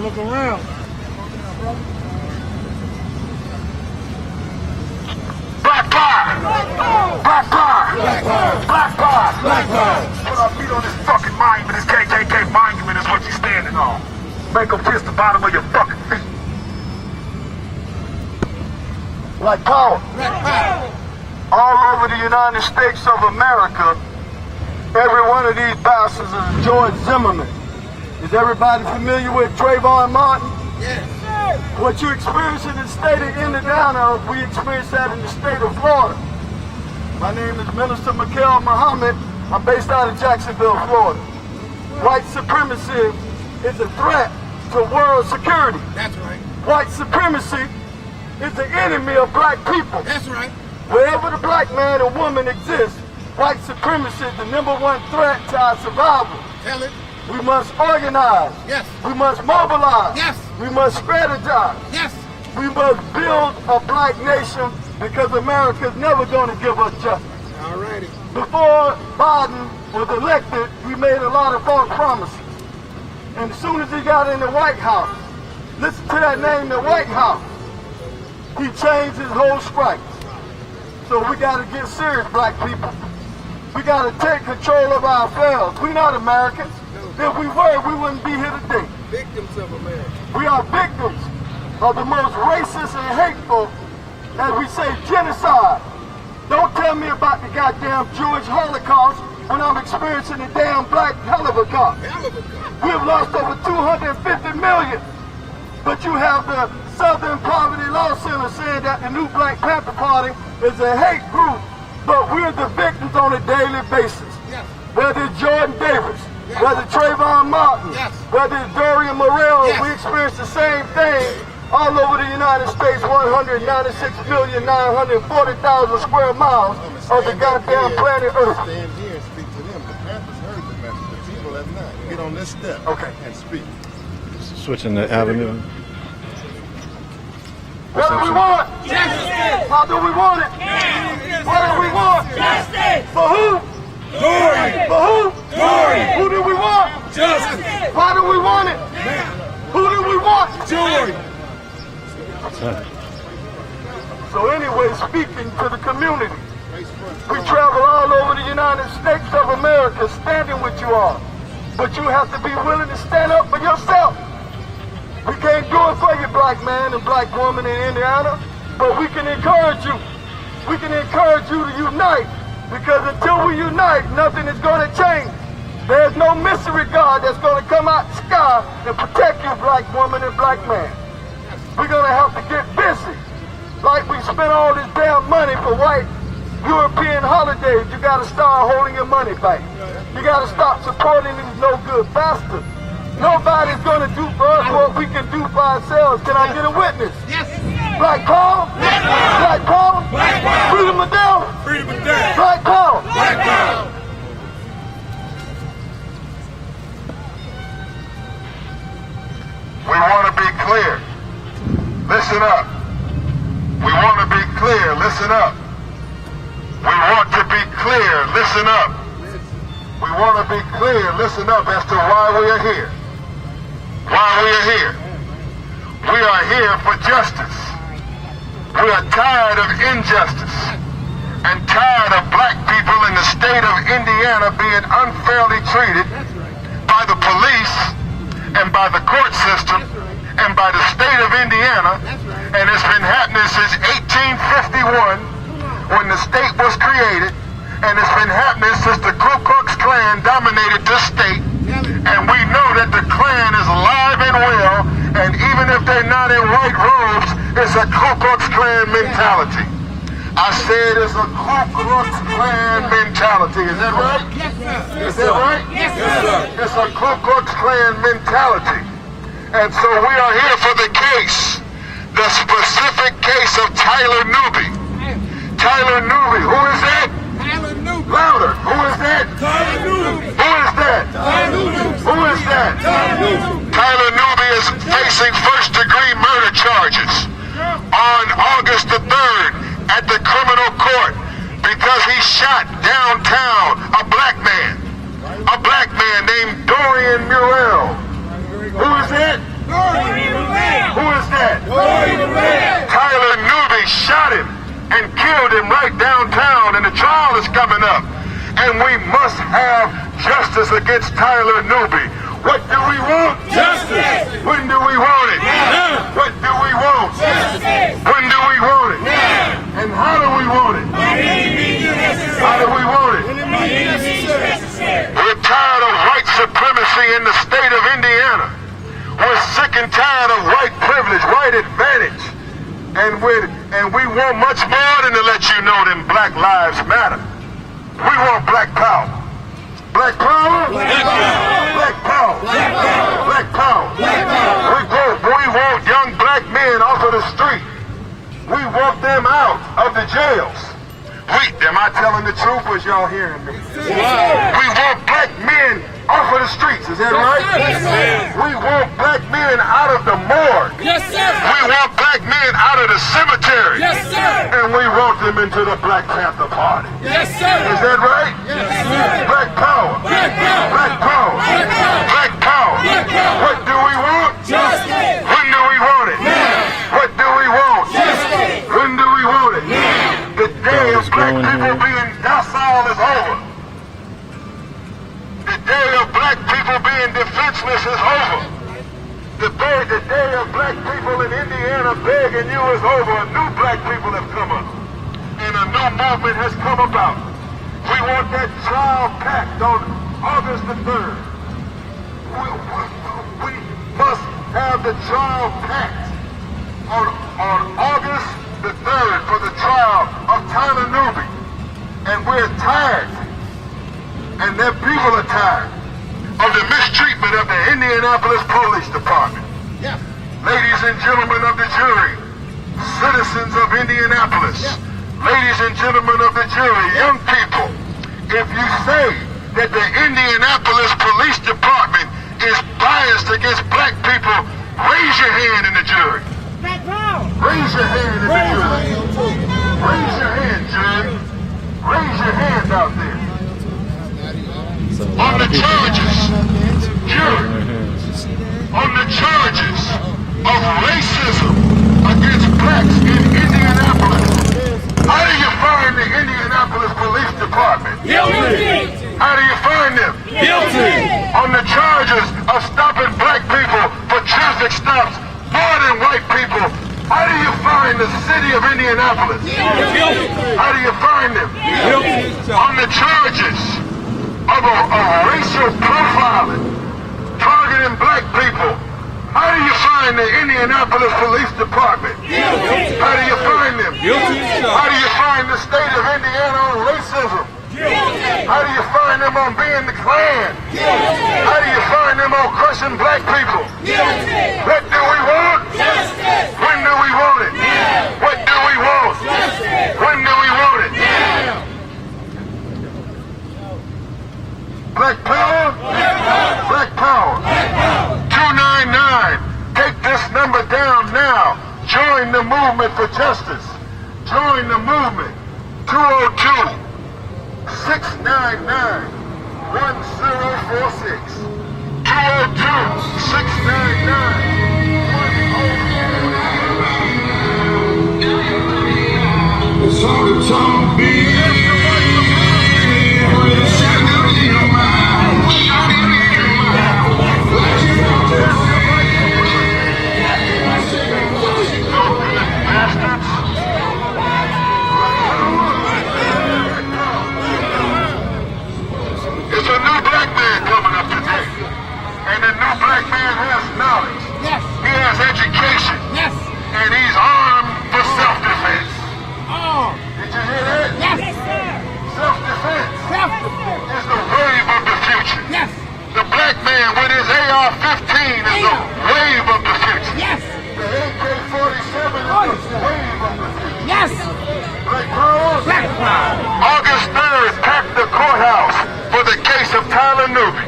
Look around. Black power! Black power! Black power! Black power! Black power! Put our feet on this fucking monument, this KKK monument is what you're standing on. Make them kiss the bottom of your fucking feet. Black power! Black power. All over the United States of America, every one of these bastards is George Zimmerman. Is everybody familiar with Trayvon Martin? Yes. What you experience in the state of Indiana, we experience that in the state of Florida. My name is Minister Mikhail Muhammad. I'm based out of Jacksonville, Florida. White supremacy is a threat to world security. That's right. White supremacy is the enemy of black people. That's right. Wherever the black man or woman exists, white supremacy is the #1 threat to our survival. Tell it. We must organize. Yes. We must mobilize. Yes. We must strategize. Yes. We must build a black nation because America's never going to give us justice. All righty. Before Biden was elected, he made a lot of false promises. And as soon as he got in the White House, listen to that name, the White House, he changed his whole stripes. So we got to get serious, black people. We got to take control of our affairs. We're not Americans. If we were, we wouldn't be here today. Victims of America. We are victims of the most racist and hateful, as we say, genocide. Don't tell me about the goddamn Jewish Holocaust when I'm experiencing the damn black Holocaust. We've lost over 250 million. But you have the Southern Poverty Law Center saying that the new Black Panther Party is a hate group. But we're the victims on a daily basis. Yes. Whether it's Jordan Davis, whether it's Trayvon Martin, Yes. whether it's Dorian Murrell, Yes. we experience the same thing all over the United States, 196,940,000 square miles of the goddamn planet Earth. Stand here and speak to them. The Panthers heard the message. The people have not. Get on this step. Okay. And speak. Switching the avenue. What do we want? Justice! How do we want it? What do we want? Justice! For who? Dorian. For who? Dorian. Who do we want? Justice. Why do we want it? Who do we want? Dorian. So anyway, speaking to the community, we travel all over the United States of America standing with you all. But you have to be willing to stand up for yourself. We can't do it for you, black man and black woman in Indiana, but we can encourage you. We can encourage you to unite, because until we unite, nothing is going to change. There's no mystery God that's going to come out the sky and protect you, black woman and black man. We're going to have to get busy. Like we spent all this damn money for white European holidays, you got to start holding your money back. You got to stop supporting these no-good bastards. Nobody's going to do for us what we can do for ourselves. Can I get a witness? Yes. Black power? Black power? Black power. Freedom of death? Freedom of death. Black power? Black power. We want to be clear. Listen up. We want to be clear. Listen up. We want to be clear. Listen up. We want to be clear. Listen up as to why we are here. Why we are here. We are here for justice. We are tired of injustice and tired of black people in the state of Indiana being unfairly treated by the police and by the court system and by the state of Indiana. And it's been happening since 1851 when the state was created. And it's been happening since the Ku Klux Klan dominated this state. And we know that the Klan is alive and well. And even if they're not in white robes, it's a Ku Klux Klan mentality. I said it's a Ku Klux Klan mentality. Is that right? Yes, sir. Is that right? Yes, sir. It's a Ku Klux Klan mentality. And so we are here for the case, the specific case of Tyler Newby. Tyler Newby, who is that? Tyler Newby. Louder, who is that? Tyler Newby. Who is that? Tyler Newby. Who is that? Tyler Newby. Tyler Newby is facing first-degree murder charges on August the 3rd at the criminal court because he shot downtown a black man named Dorian Murrell. Who is that? Dorian Murrell. Who is that? Dorian Murrell. Tyler Newby shot him and killed him right downtown, and the trial is coming up. And we must have justice against Tyler Newby. What do we want? Justice. When do we want it? Now. What do we want? Justice. When do we want it? Now. And how do we want it? How do we want it? We're tired of white supremacy in the state of Indiana. We're sick and tired of white privilege, white advantage. And we want much more than to let you know that Black Lives Matter. We want black power. Black power? Black power. Black power. Black power. Black power. Black power. We want young black men off of the street. We want them out of the jails. Am I telling the truth or is y'all hearing me? We want black men off of the streets. Is that right? Yes, sir. We want black men out of the morgue. Yes, sir. We want black men out of the cemetery. Yes, sir. And we want them into the Black Panther Party. Yes, sir. Is that right? Yes, sir. Black power. Black power. Black power. Black power. Black power. Black power. What do we want? Justice. When do we want it? Now. What do we want? Justice. When do we want it? Now. The day of black going people here. being docile is over. The day of black people being defenseless is over. The day of black people in Indiana begging you is over. New black people have come up. And a new movement has come about. We want that trial packed on August the 3rd. We must have the trial packed on August the 3rd for the trial of Tyler Newby. And we're tired, and their people are tired, of the mistreatment of the Indianapolis Police Department. Yeah. Ladies and gentlemen of the jury, citizens of Indianapolis, ladies and gentlemen of the jury, young people, if you say that the Indianapolis Police Department is biased against black people, raise your hand in the jury. Raise your hand in the jury. Raise your hand, jury. Raise your hand out there. On the charges, jury, on the charges of racism against blacks in Indianapolis, how do you find the Indianapolis Police Department? Guilty. How do you find them? Guilty. On the charges of stopping black people for traffic stops more than white people, how do you find the city of Indianapolis? Guilty. How do you find them? Guilty. On the charges of racial profiling, targeting black people, how do you find the Indianapolis Police Department? Guilty. How do you find them? Guilty. How do you find the state of Indiana on racism? Guilty. How do you find them on being the Klan? Guilty. How do you find them on crushing black people? Guilty. What do we want? Justice. When do we want it? Now. What do we want? Justice. When do we want it? Now. Black power? Black power. Black power. Black power. 299. Take this number down now. Join the movement for justice. Join the movement. 202 699 1046. 202 699 1046. It's all the time, baby. It's a new black man coming up today. And the new black man has knowledge. Yes. He has education. Yes. And he's armed for self-defense. Oh. Did you hear that? Yes. Sir. Self-defense Self-defense. is the wave of the future. Yes. The black man with his AR-15 is the wave of the future. Yes. The AK-47 is the wave of the future. Yes. Black power. Black power. August 3rd, pack the courthouse for the case of Tyler Newby.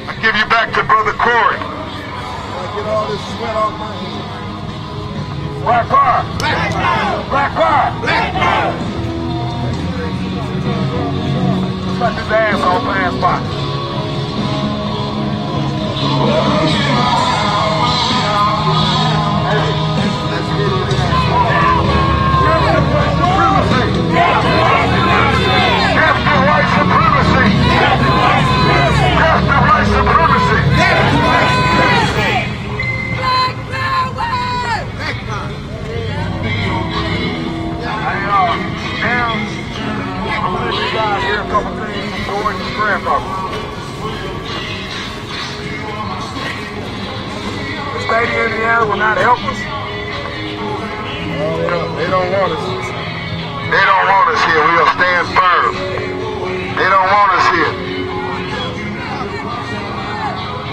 I give you back to Brother Corey. Get all this sweat off my hands. Black power. Black power. Black power. Black power. Let this ass on fast spot. White supremacy. After white supremacy. Black power. I'm gonna let you guys hear a couple things from George Floyd. The state of Indiana will not help us. They don't want us. They don't want us here. We'll stand firm. They don't want us here.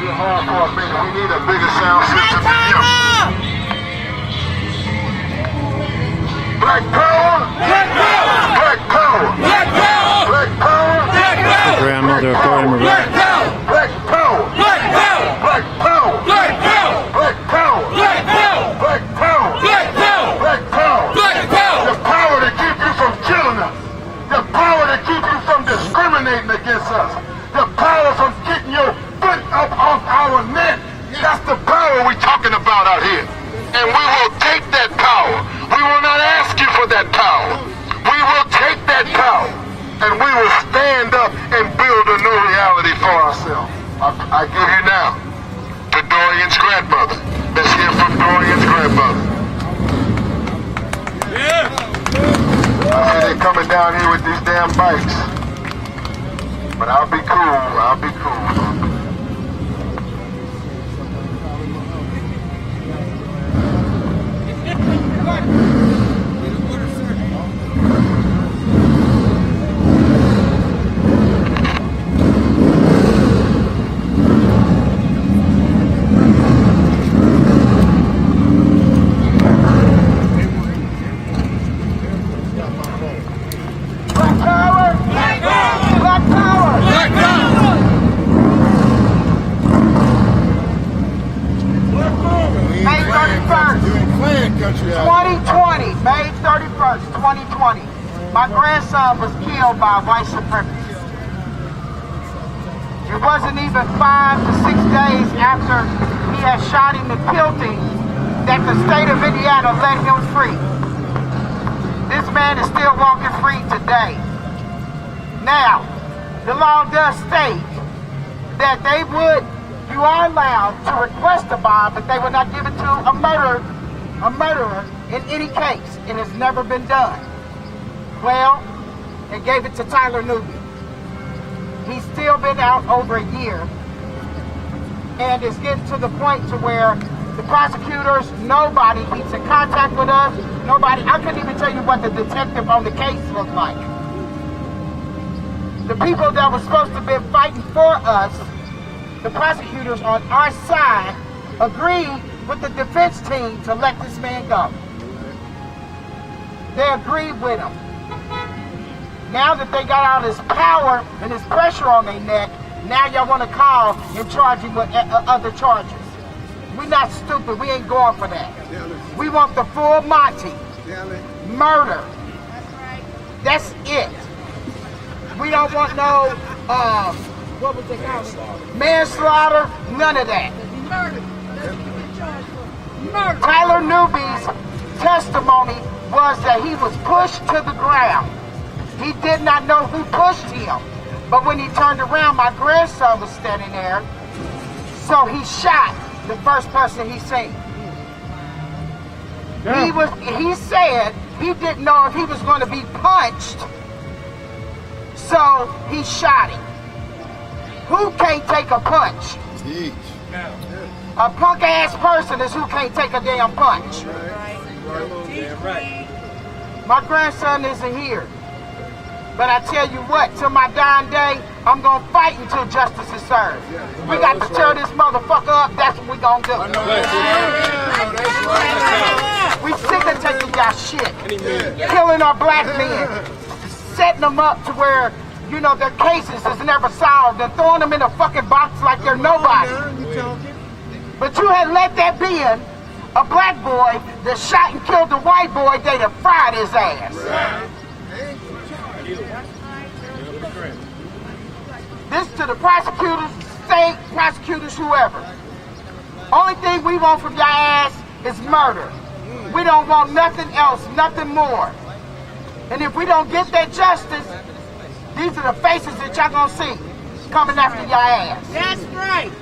We're hard for a minute. We need a bigger sound system than them. Black power. Black power. Black power. Black power. Black power. Black power. Grandmother of Dorian Murrell. Black power. Black The power to keep you from discriminating against us. The power from getting your foot up off our neck. That's the power we're talking about out here. And we will take that power. We will not ask you for that power. We will take that power. And we will stand up and build a new reality for ourselves. I give you now to Dorian's grandmother. Let's hear from Dorian's grandmother. I see they coming down here with these damn bikes. But I'll be cool. I'll be cool. May 31st, 2020, my grandson was killed by white supremacists. It wasn't even 5 to 6 days after he had shot him and killed him that the state of Indiana let him free. This man is still walking free today. Now, the law does state that you are allowed to request a bond, but they will not give it to a murderer in any case, and it's never been done. Well, they gave it to Tyler Newby. He's still been out over a year, and it's getting to the point to where the prosecutors, nobody keeps in contact with us. Nobody, I couldn't even tell you what the detective on the case looked like. The people that were supposed to have been fighting for us, the prosecutors on our side, agreed with the defense team to let this man go. They agreed with him. Now that they got all this power and this pressure on their neck, now y'all want to call and charge him with other charges. We're not stupid. We ain't going for that. We want the full Monty. Murder. That's it. We don't want no, what was it called? Manslaughter. None of that. Tyler Newby's testimony was that he was pushed to the ground. He did not know who pushed him. But when he turned around, my grandson was standing there. So he shot the first person he seen. Yeah. He said he didn't know if he was going to be punched. So he shot him. Who can't take a punch? A punk ass person is who can't take a damn punch. My grandson isn't here. But I tell you what, till my dying day, I'm gonna fight until justice is served. We got to tear this motherfucker up, that's what we gonna do. We sick of taking y'all shit. Killing our black men. Setting them up to where, you know, their cases is never solved and throwing them in a fucking box like they're nobody. But you had let that be a black boy that shot and killed the white boy, they'd have fried his ass. This to the prosecutors, state prosecutors, whoever. Only thing we want from your ass is murder. We don't want nothing else, nothing more. And if we don't get that justice, these are the faces that y'all gonna see coming after your ass. That's right.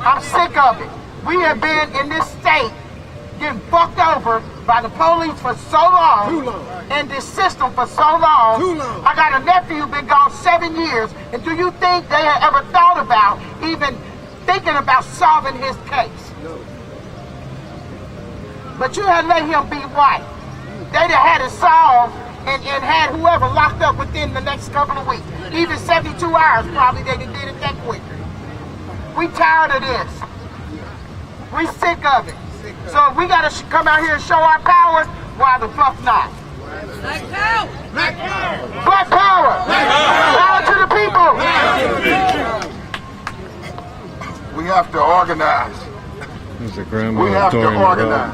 I'm sick of it. We have been in this state getting fucked over by the police for so long, and this system for so long. I got a nephew been gone 7 years, and do you think they had ever thought about even thinking about solving his case? No. But you had let him be white. They'd have had it solved and had whoever locked up within the next couple of weeks. Even 72 hours probably they did it that quick. We tired of this. We sick of it. So we gotta come out here and show our power. Why the fuck not? Black power! Black power! Black power! Power to the people! We have to organize. There's a grandma We have to Dorian organize.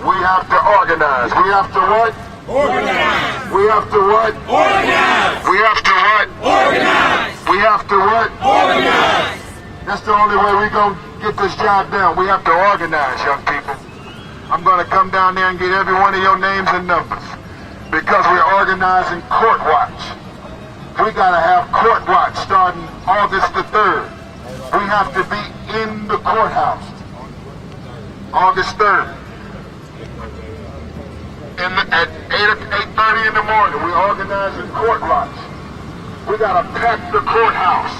We We have to organize. We have to what? Organize. We have to what? Organize. We have to what? Organize. We have to what? Organize. That's the only way we're going to get this job done. We have to organize, young people. I'm going to come down there and get every one of your names and numbers because we're organizing Court Watch. We got to have Court Watch starting August the 3rd. We have to be in the courthouse August 3rd. At 8:30 in the morning, we're organizing Court Watch. We got to pack the courthouse.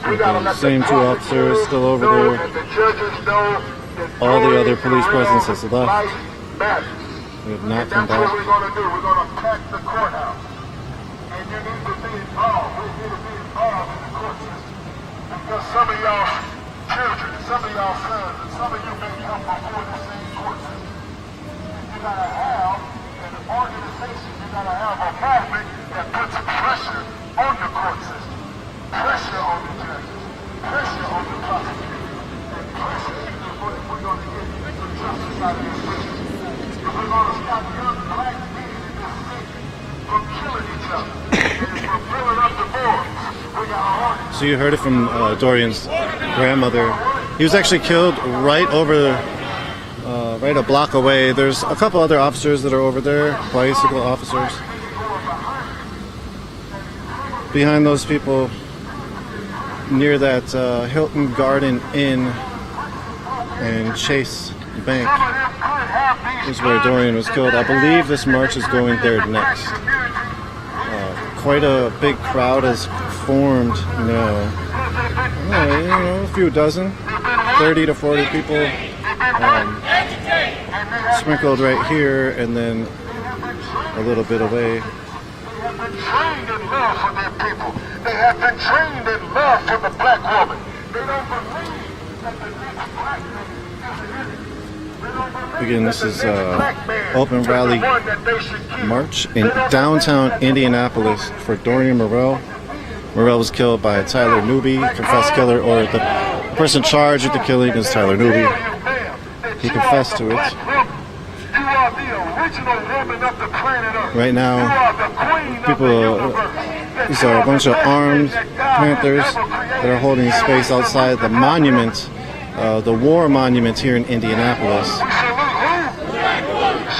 We got to let Same two officers still over there. the judges know that All the other Dorian police Murrell presence has left. life matters. We have not And come that's what back. we're going to do. We're going to pack the courthouse. And you need to be involved. We need to be involved in the court system. Because some of y'all children, some of y'all sons, and some of you may come before the same court system. You got to have an organization, you got to have a movement that puts pressure on the court system. Pressure on the judges. Pressure on the prosecutors. And pressure is what we're going to get the justice out of this system. If we're going to stop young black men in this city from killing each other and from filling up the boards, we got to organize. So you heard it from Dorian's grandmother. He was actually killed right over, right a block away. There's a couple other officers that are over there, bicycle officers. Behind those people, near that Hilton Garden Inn and Chase Bank is where Dorian was killed. I believe this march is going there next. Quite a big crowd has formed now. A few dozen, 30 to 40 people sprinkled right here and then a little bit away. Trained in love for their people. They have been trained in love for the black woman. They don't believe that the next black man is an enemy. They don't believe Again, this that is the next black man open is rally the one that they should kill. march in downtown Indianapolis for Dorian Murrell. Murrell was killed by Tyler Newby, confessed killer, or the person charged with the killing is Tyler Newby. He confessed to it. Right now, people, these are a bunch of armed Panthers that are holding space outside the monument, the war monument here in Indianapolis.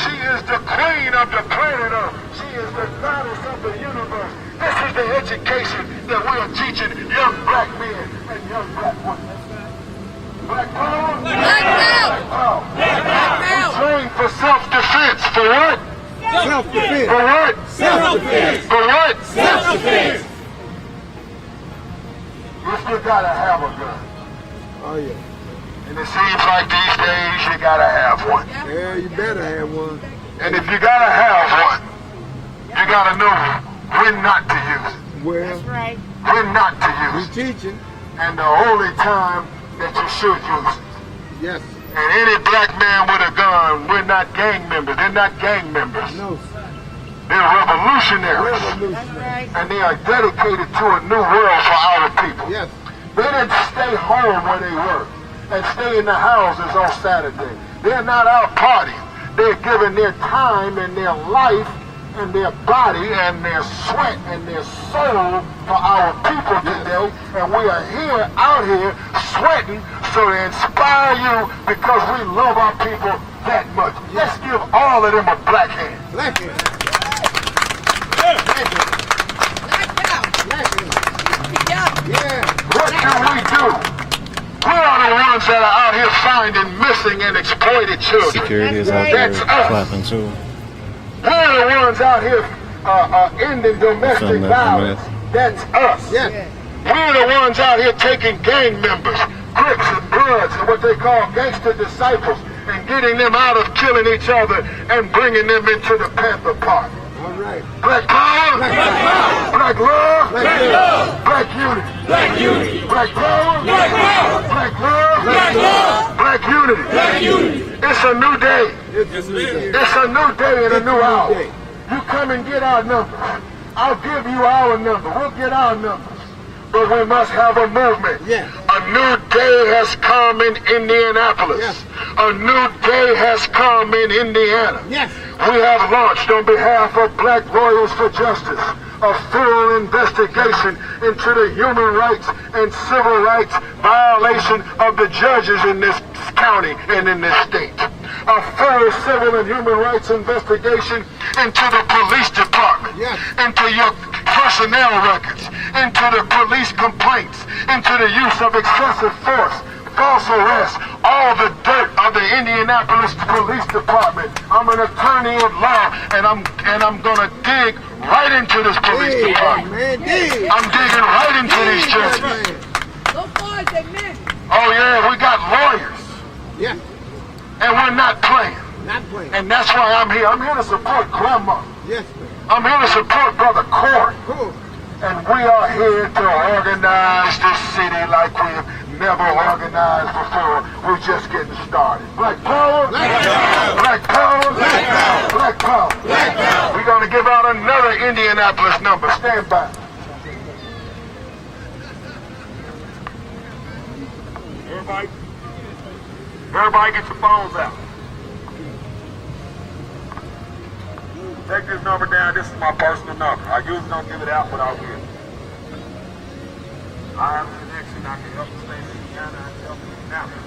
She is the queen of the planet Earth. She is the goddess of the universe. This is the education that we are teaching young black men and young black women. Black power? Black power. We're trained for self-defense. For what? Self-defense. For what? Self-defense. For what? Self-defense. You still gotta have a gun. Oh, yeah. And it seems like these days you gotta have one. Yeah, you better have one. And if you gotta have one, you gotta know when not to use it. Well, When not to we use it. teaching. And the only time that you should use it. Yes. And any black man with a gun, we're not gang members. They're not gang members. No. They're revolutionaries. Revolutionary. And they are dedicated to a new world for our people. Yes. They didn't stay home where they were and stay in the houses on Saturday. They're not out partying. They're giving their time and their life and their body and their sweat and their soul for our people today. And we are here, out here, sweating so to inspire you because we love our people that much. Let's give all of them a black hand. Black man. Yeah. What can we do? We are the ones that are out here finding missing and exploited children. Security is out there That's us. clapping too. We're the ones out here ending domestic Film that in a violence. That's us. Yes. We're the ones out here taking gang members, Crips and Bloods, and what they call gangster disciples, and getting them out of killing each other and bringing them into the Panther Park. All right. Black power, Black power. black love, Black love. black unity, Black unity. black power, Black power. black love, Black love. black unity. Black unity. It's a new day. It's a new day. It's a new day and a new hour. day. You come and get our number. I'll give you our number. We'll get our numbers. But we must have a movement. Yeah. A new day has come in Indianapolis. Yes. A new day has come in Indiana. Yes. We have launched on behalf of Black Lawyers for Justice a full investigation into the human rights and civil rights violation of the judges in this county and in this state. A full civil and human rights investigation into the police department, Yes. into your personnel records, into the police complaints, into the use of excessive force, false arrest, all the dirt of the Indianapolis Police Department. I'm an attorney at law, and I'm gonna dig right into this police Dig, department. man, dig. I'm digging right into these Dig, judges. man. Go boys, they men. Oh yeah, we got lawyers, Yeah, and we're not playing. not playing. And that's why I'm here. I'm here to support Grandma. Yes, man. I'm here to support Brother Corey. Cool. And we are here to organize this city like we've never organized before. We're just getting started. Black power, Black power. black power, Black power. black power. Black power. We're going to give out another Indianapolis number. Stand by. Everybody get your phones out. Take this number down. This is my personal number. I usually don't give it out, but I'll give it. I have a connection. I can help the state of Indiana. I can help Indianapolis.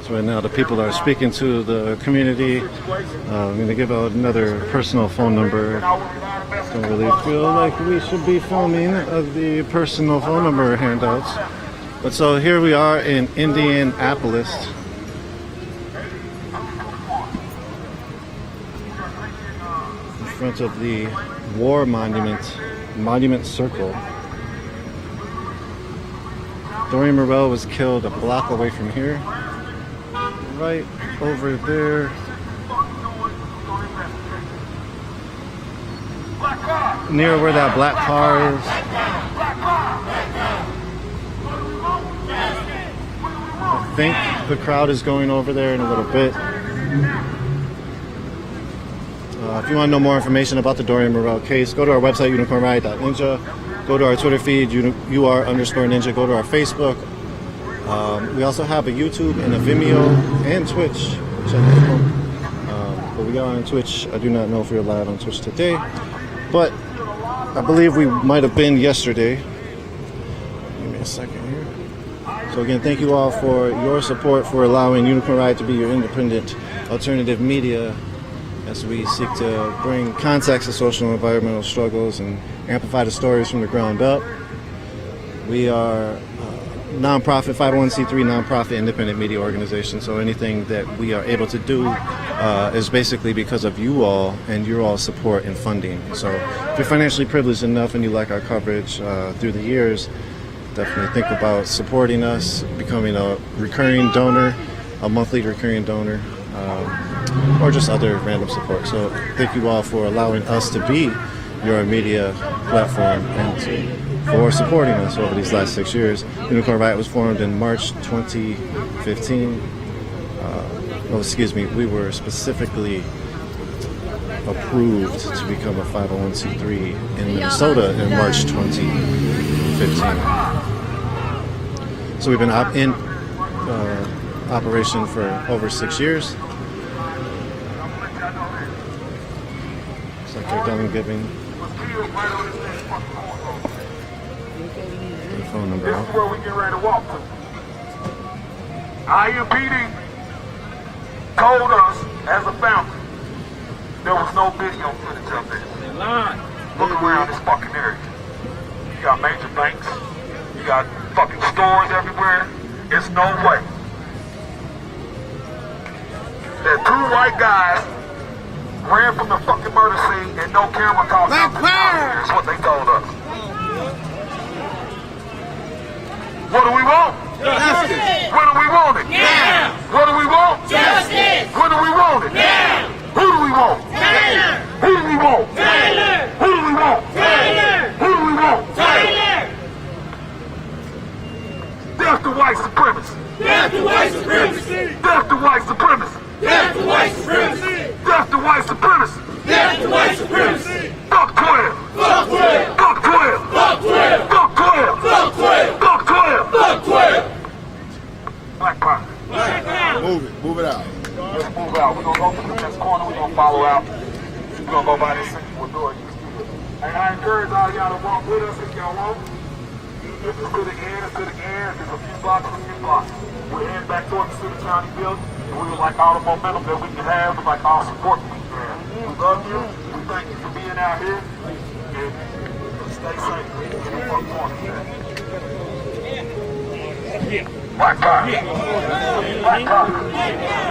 So right now the people are speaking to the community. I'm going to give out another personal phone number. Don't really feel like we should be filming the personal phone number handouts. But so here we are in Indianapolis. In front of the War Monument Circle. Dorian Murrell was killed a block away from here. Right over there. Near where that black car is. I think the crowd is going over there in a little bit. If you want to know more information about the Dorian Murrell case, go to our website, unicornriot.ninja. Go to our Twitter feed, UR_ninja. Go to our Facebook. We also have a YouTube and a Vimeo and Twitch, which I don't know. But we are on Twitch. I do not know if we're live on Twitch today, but I believe we might have been yesterday. Give me a second here. So again, thank you all for your support, for allowing Unicorn Riot to be your independent alternative media as we seek to bring context to social and environmental struggles and amplify the stories from the ground up. We are a nonprofit, 501c3 nonprofit independent media organization, so anything that we are able to do is basically because of you all and your all support and funding. So if you're financially privileged enough and you like our coverage through the years, definitely think about supporting us, becoming a recurring donor, a monthly recurring donor, or just other random support. So thank you all for allowing us to be your media platform and for supporting us over these last 6 years. Unicorn Riot was formed in March 2015. We were specifically approved to become a 501c3 in Minnesota in March 2015. So we've been in operation for over 6 years. Looks like they're done giving the phone number This out. is where we get ready to walk to. IUPD told us as a family there was no video footage of this. Look around this fucking area. You got major banks. You got fucking stores everywhere. It's no way that two white guys ran from the fucking murder scene and no camera caught Black them. power! That's what they told us. What do we want? Justice. When do we want it? Now! What do we want? Justice! When do we want it? Now! Who do we want? Taylor! Who do we want? Taylor! Who do we want? Taylor! Who do we want? Taylor! Death to white supremacy. Death to white supremacy! Death to white supremacy. Death to white supremacy! Death to white supremacy. Death to white supremacy! Fuck 12. Fuck 12! Fuck 12. Fuck 12! Fuck 12. Fuck 12! Fuck 12. Fuck 12! We're gonna go by this city with Dorian. And I encourage all y'all to walk with us if y'all want. Get this to the end, it's to the end. There's a few blocks, We're heading back towards the city county building, and we would like all the momentum that we can have, we like all support we can have. We love you, we thank you for being out here, and stay safe. Black Power. Black Power.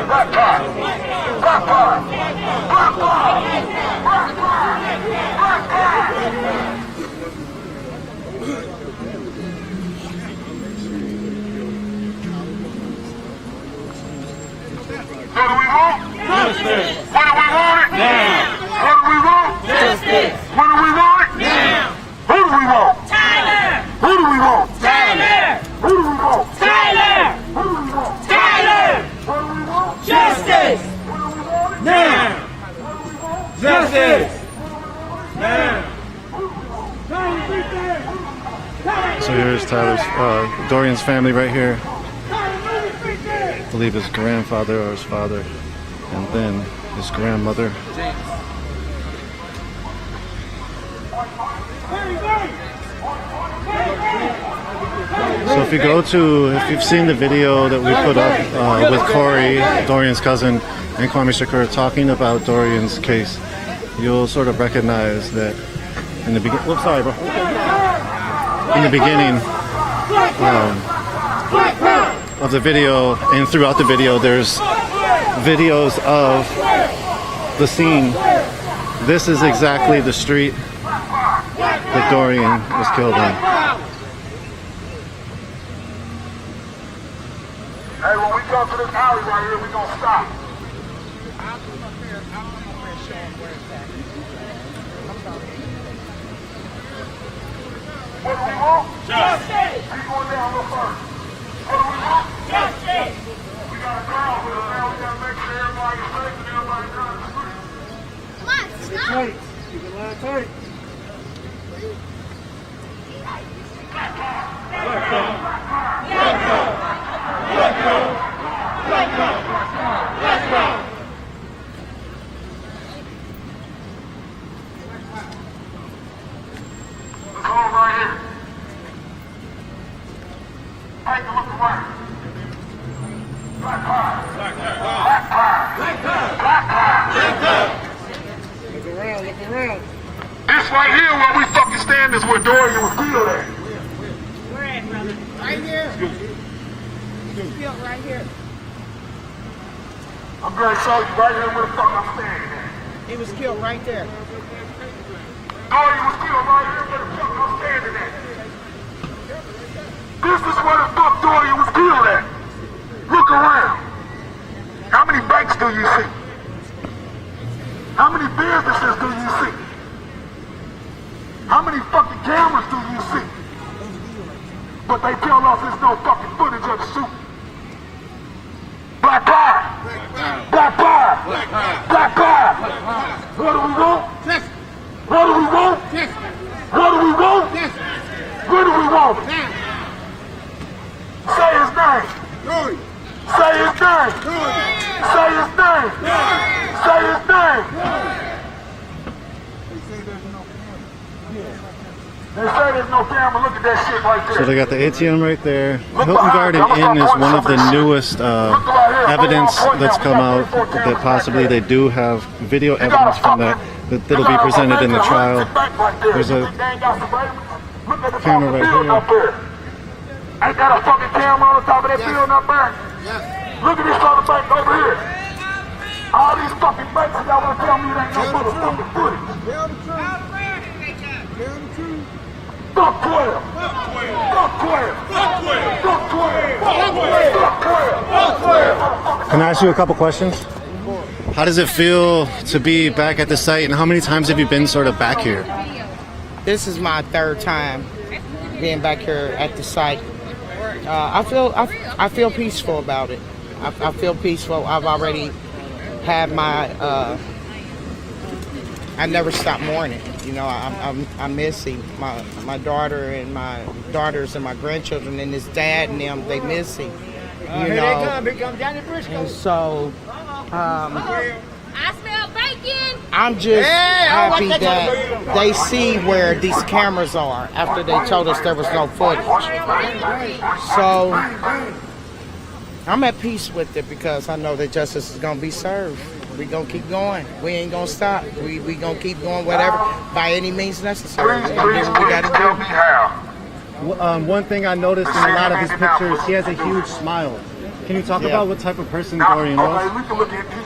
Black Power. Black Power. Black Power. Black Power. Black Power. What do we want? Justice. What do we want it? Now. What do we want? Justice. What do we want it? Now. Who do we want? Tyler! Who do we want? Tyler! Who do we want? Tyler! Who do we want? Tyler! What do we want? Justice! What do we want? Now. What do we want? Justice. Now. So here's Tyler's, Dorian's family right here. I believe his grandfather or his father, and then his grandmother. So if you've seen the video that we put up with Corey, Dorian's cousin, and Kwame Shakur talking about Dorian's case, you'll sort of recognize that in the beginning. Whoops, sorry, bro. In the beginning of the video, and throughout the video, there's videos of the scene. This is exactly the street that Dorian was killed on. Hey, when we come to this alley right here, we're gonna stop. What do we want? Justice! Keep going down a little further. What do we want? Justice! We got a crowd with us now. We gotta make sure everybody's safe and everybody's down the street. Come on, stop. Keep it line tight. Let's hold right here. Take a look around. Black Power. Black Power. Black Power. Black Power. Look around, look around. This right here where we fucking stand is where Dorian was killed at. Where at, brother? Right here. Killed right here. I'm going to show you right here where the fuck I'm standing at. He was killed right there. Dorian was killed right here where the fuck I'm standing at. This is where the fuck Dorian was killed at. Look around. How many banks do you see? How many businesses do you see? How many fucking cameras do you see? But they tell us there's no fucking footage of the shooting. Black Power! Black Power! Black Power! What do we want? What do we want? What do we want? What do we want? Say his name. Say his name. Say his name. Say his name. They say there's no camera. Look at that shit right there. So they got the ATM right there. Hilton Garden Inn is one of the newest evidence that's come out that possibly they do have video evidence from that'll be presented in the trial. There's a camera right here. Ain't got a fucking camera on the top of that building up there? Look at this other bank over here. All these fucking banks, y'all wanna tell me it ain't no motherfucking footage. Fuck 12. Fuck 12. Fuck 12. Fuck 12. Fuck 12. Fuck 12. Can I ask you a couple questions? How does it feel to be back at the site, and how many times have you been sort of back here? This is my third time being back here at the site. I feel peaceful about it. I feel peaceful. I've already had my. I never stop mourning. You know, I'm missing my daughter and my daughters and my grandchildren and his dad and them. They miss him. You know. Here they come, Johnny Briscoe. And so. I smell bacon. again? I'm just happy that they see where these cameras are after they told us there was no footage. So I'm at peace with it because I know that justice is going to be served. We going to keep going. We ain't going to stop. We going to keep going whatever, by any means necessary. We're going to do what we got to do. One thing I noticed in a lot of his pictures, he has a huge smile. Can you talk about what type of person Dorian was?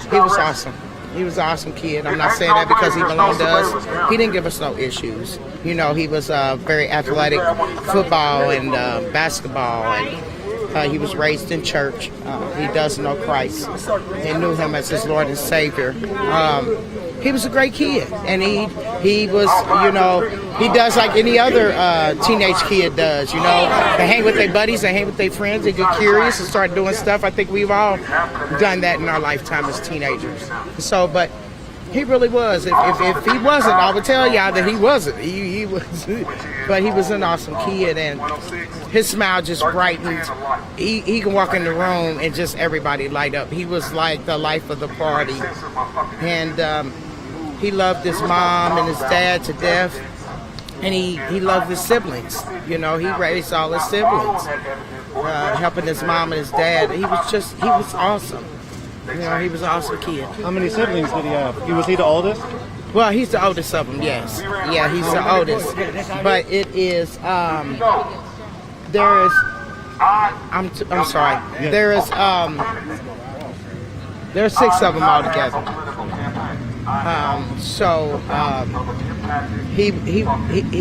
He was awesome. He was an awesome kid. I'm not saying that because he belonged to us. He didn't give us no issues. You know, he was very athletic, football and basketball, and he was raised in church. He does know Christ and knew him as his Lord and Savior. He was a great kid, and he was, you know, he does like any other teenage kid does, you know. They hang with their buddies, they hang with their friends, they get curious and start doing stuff. I think we've all done that in our lifetime as teenagers. So, but he really was. If he wasn't, I would tell y'all that he wasn't. He was, but he was an awesome kid, and his smile just brightened. He can walk in the room and just everybody light up. He was like the life of the party, and he loved his mom and his dad to death, and he loved his siblings. You know, he raised all his siblings, helping his mom and his dad. He was awesome. You know, he was an awesome kid. How many siblings did he have? Was he the oldest? Well, he's the oldest of them, yes. Yeah, he's the oldest. But it is, there is, I'm sorry. There is, there are 6 of them altogether. He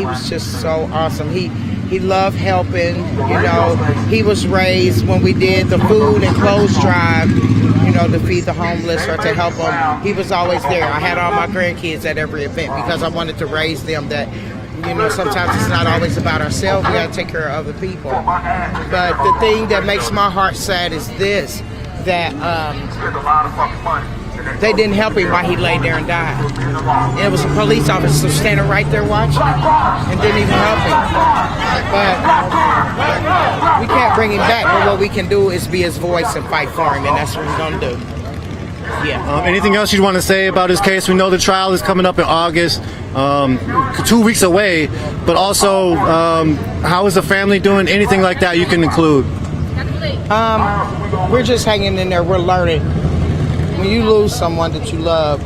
was just so awesome. He loved helping, you know. He was raised when we did the food and clothes drive, you know, to feed the homeless or to help them. He was always there. I had all my grandkids at every event because I wanted to raise them that, you know, sometimes it's not always about ourselves. We got to take care of other people. But the thing that makes my heart sad is this, that they didn't help him while he lay there and died. And it was a police officer standing right there watching and didn't even help him. But we can't bring him back, but what we can do is be his voice and fight for him, and that's what we're going to do. Yeah. Anything else you'd want to say about his case? We know the trial is coming up in August, 2 weeks away, but also how is the family doing? Anything like that you can include? We're just hanging in there. We're learning. When you lose someone that you love,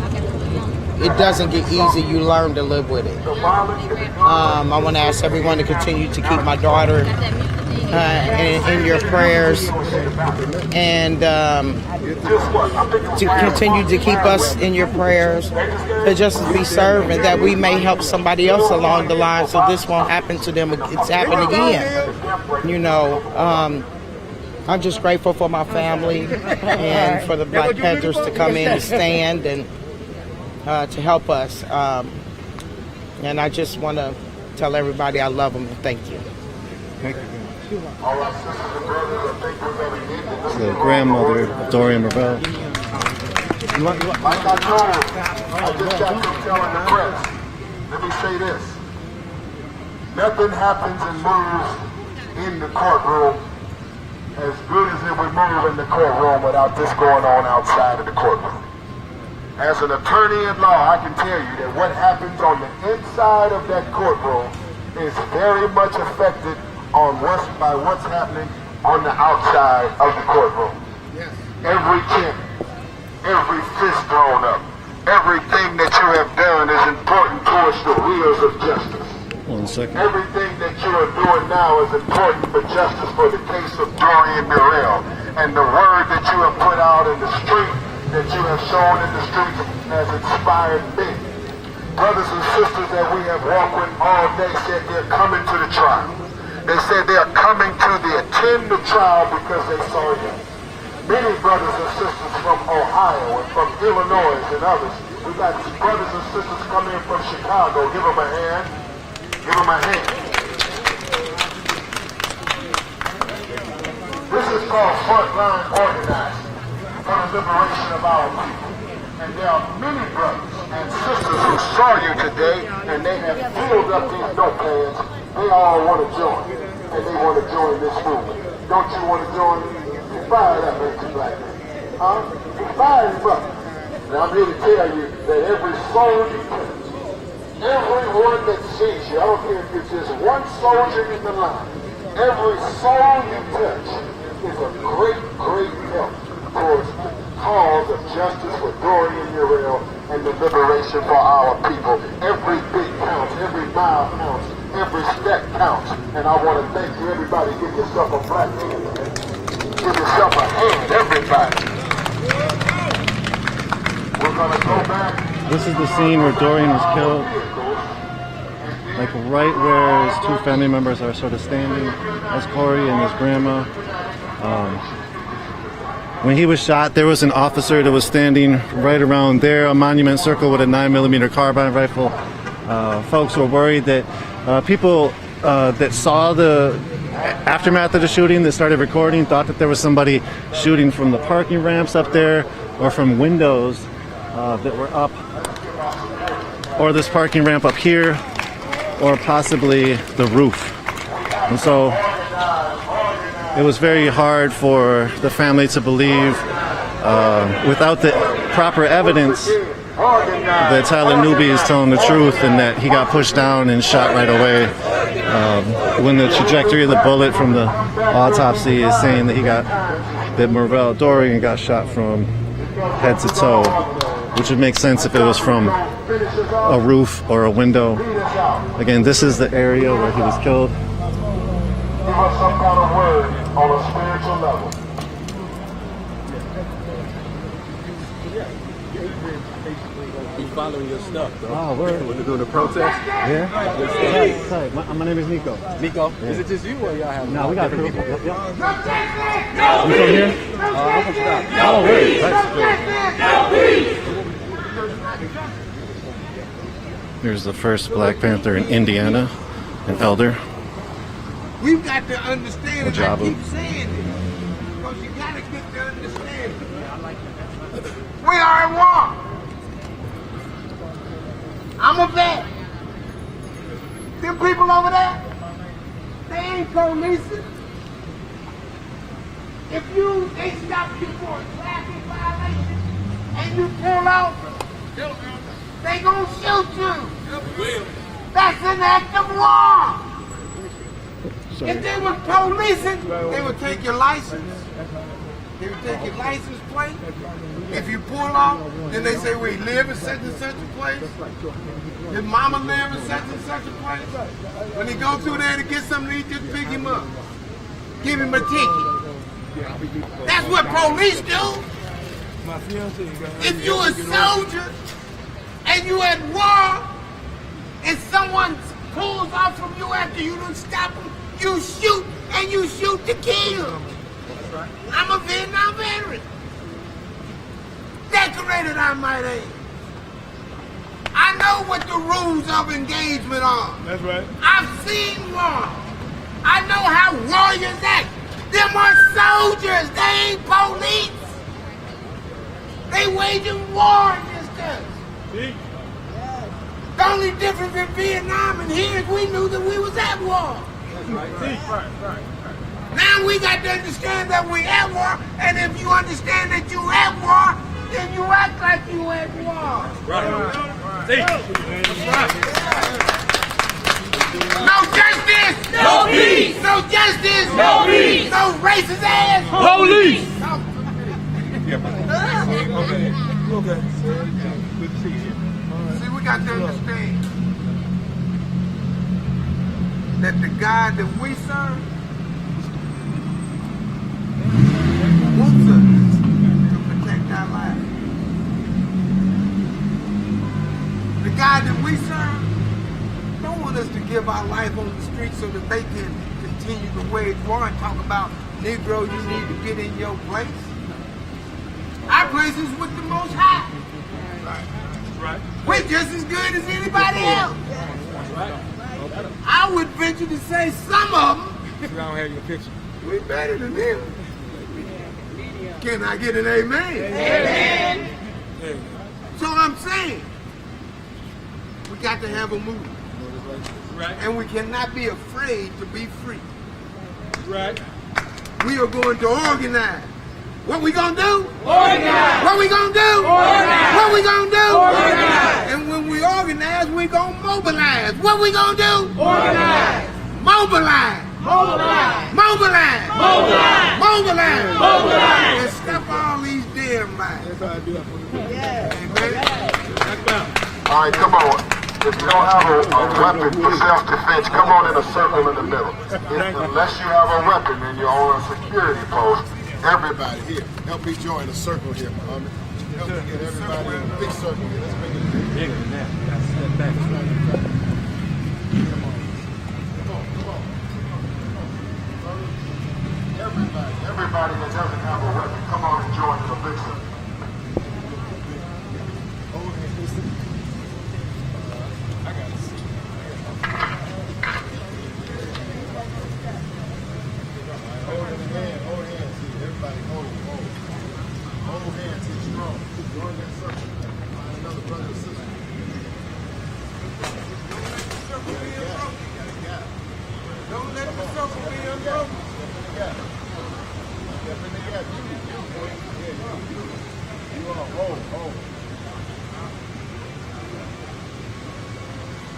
it doesn't get easy. You learn to live with it. I want to ask everyone to continue to keep my daughter in your prayers, and to continue to keep us in your prayers, that justice be served, and that we may help somebody else along the line so this won't happen to them. It's happened again. You know, I'm just grateful for my family and for the Black Panthers to come in and stand and to help us. And I just want to tell everybody I love them and thank you. Thank you. It's the grandmother of Dorian Murrell. Like I told, I just got through telling the press. Let me say this. Nothing happens and moves in the courtroom as good as it would move in the courtroom without this going on outside of the courtroom. As an attorney at law, I can tell you that what happens on the inside of that courtroom is very much affected on by what's happening on the outside of the courtroom. Yes. Every chin, every fist thrown up, everything that you have done is important towards the wheels of justice. 1 second. Everything that you are doing now is important for justice for the case of Dorian Murrell. And the word that you have put out in the street, that you have shown in the streets, has inspired me. Brothers and sisters that we have walked with all day said they're coming to the trial. They said they're coming to attend the trial because they saw you. Many brothers and sisters from Ohio and from Illinois and others. We got brothers and sisters coming in from Chicago. Give them a hand. Give them a hand. This is called frontline organizing for the liberation of our people. And there are many brothers and sisters who saw you today, and they have filled up these notepads. They all want to join, and they want to join this movement. Don't you want to join? You fired up, ain't you, black man? Huh? You fired him up. And I'm here to tell you that every soul you touch, everyone that sees you, I don't care if you're just one soldier in the line, every soul you touch is a great, great help towards the cause of justice for Dorian Murrell and the liberation for our people. Every bit counts, every mile counts, every step counts. And I want to thank you, everybody. Give yourself a black hand. Give yourself a hand, everybody. We're going to go back. This is the scene where Dorian was killed. Like right where his two family members are sort of standing. That's Corey and his grandma. When he was shot, there was an officer that was standing right around there, a monument circle with a 9mm carbine rifle. Folks were worried that people that saw the aftermath of the shooting that started recording thought that there was somebody shooting from the parking ramps up there or from windows that were up, or this parking ramp up here, or possibly the roof. And so it was very hard for the family to believe, without the proper evidence, that Tyler Newby is telling the truth and that he got pushed down and shot right away. When the trajectory of the bullet from the autopsy is saying that Dorian got shot from head to toe, which would make sense if it was from a roof or a window. Again, this is the area where he was killed. Give us some kind of word on a spiritual level. He's following your stuff, though. Oh, word. When they're doing the protest. Yeah? Sorry, my name is Nico. Nico, is it just you or y'all have? No, we got people. Yep. No You from here? I'm from Chicago. Oh, word. Here's the first Black Panther in Indiana, an elder. We've got to understand it. I Ojabo. keep saying it. Because you got to get to understand it. We are at war. I'm a vet. Them people over there, they ain't policing. If they stop you for a traffic violation and you pull out, they gonna shoot you. That's an act of war. If they were policing, they would take your license. They would take your license plate. If you pull off, then they say, we live in such and such a place. Your mama live in such and such a place. When they go through there to get something to eat, just pick him up. Give him a ticket. That's what police do. If you're a soldier and you at war and someone pulls off from you after you don't stop them, you shoot, and you shoot to kill. I'm a Vietnam veteran. Decorated, I might add. I know what the rules of engagement are. That's right. I've seen war. I know how warriors act. Them are soldiers. They ain't police. They waging war against us. See? The only difference in Vietnam and here is we knew that we was at war. Right. Now we got to understand that we at war, and if you understand that you at war, then you act like you at war. Right. No justice! No peace! No justice! No peace! No racist ass! Police! Okay. Good to see you. See, we got to understand that the God that we serve wants us to protect our lives. The God that we serve don't want us to give our life on the street so that they can continue to wage war and talk about, Negro, you need to get in your place. Our place is with the Most High. Right. We're just as good as anybody else. I would venture to say some of them. I don't have your picture. We better than them. Can I get an amen? Amen. So I'm saying, we got to have a movement. Right. And we cannot be afraid to be free. Right. We are going to organize. What we gonna do? Organize. What we gonna do? Organize. What we gonna do? Organize. And when we organize, we gonna mobilize. What we gonna do? Organize. Mobilize. Mobilize. Mobilize. Mobilize. Mobilize. Mobilize. And stop all these damn lies. All right, come on. If you don't have a weapon for self-defense, come on in a circle in the middle. Unless you have a weapon and you're on a security post, Everybody here, help me join the circle here, Muhammad. Help me get everybody in a big circle here. Let's make it bigger than that. That's step back. Come on. everybody that doesn't have a weapon, come on and join in the big circle.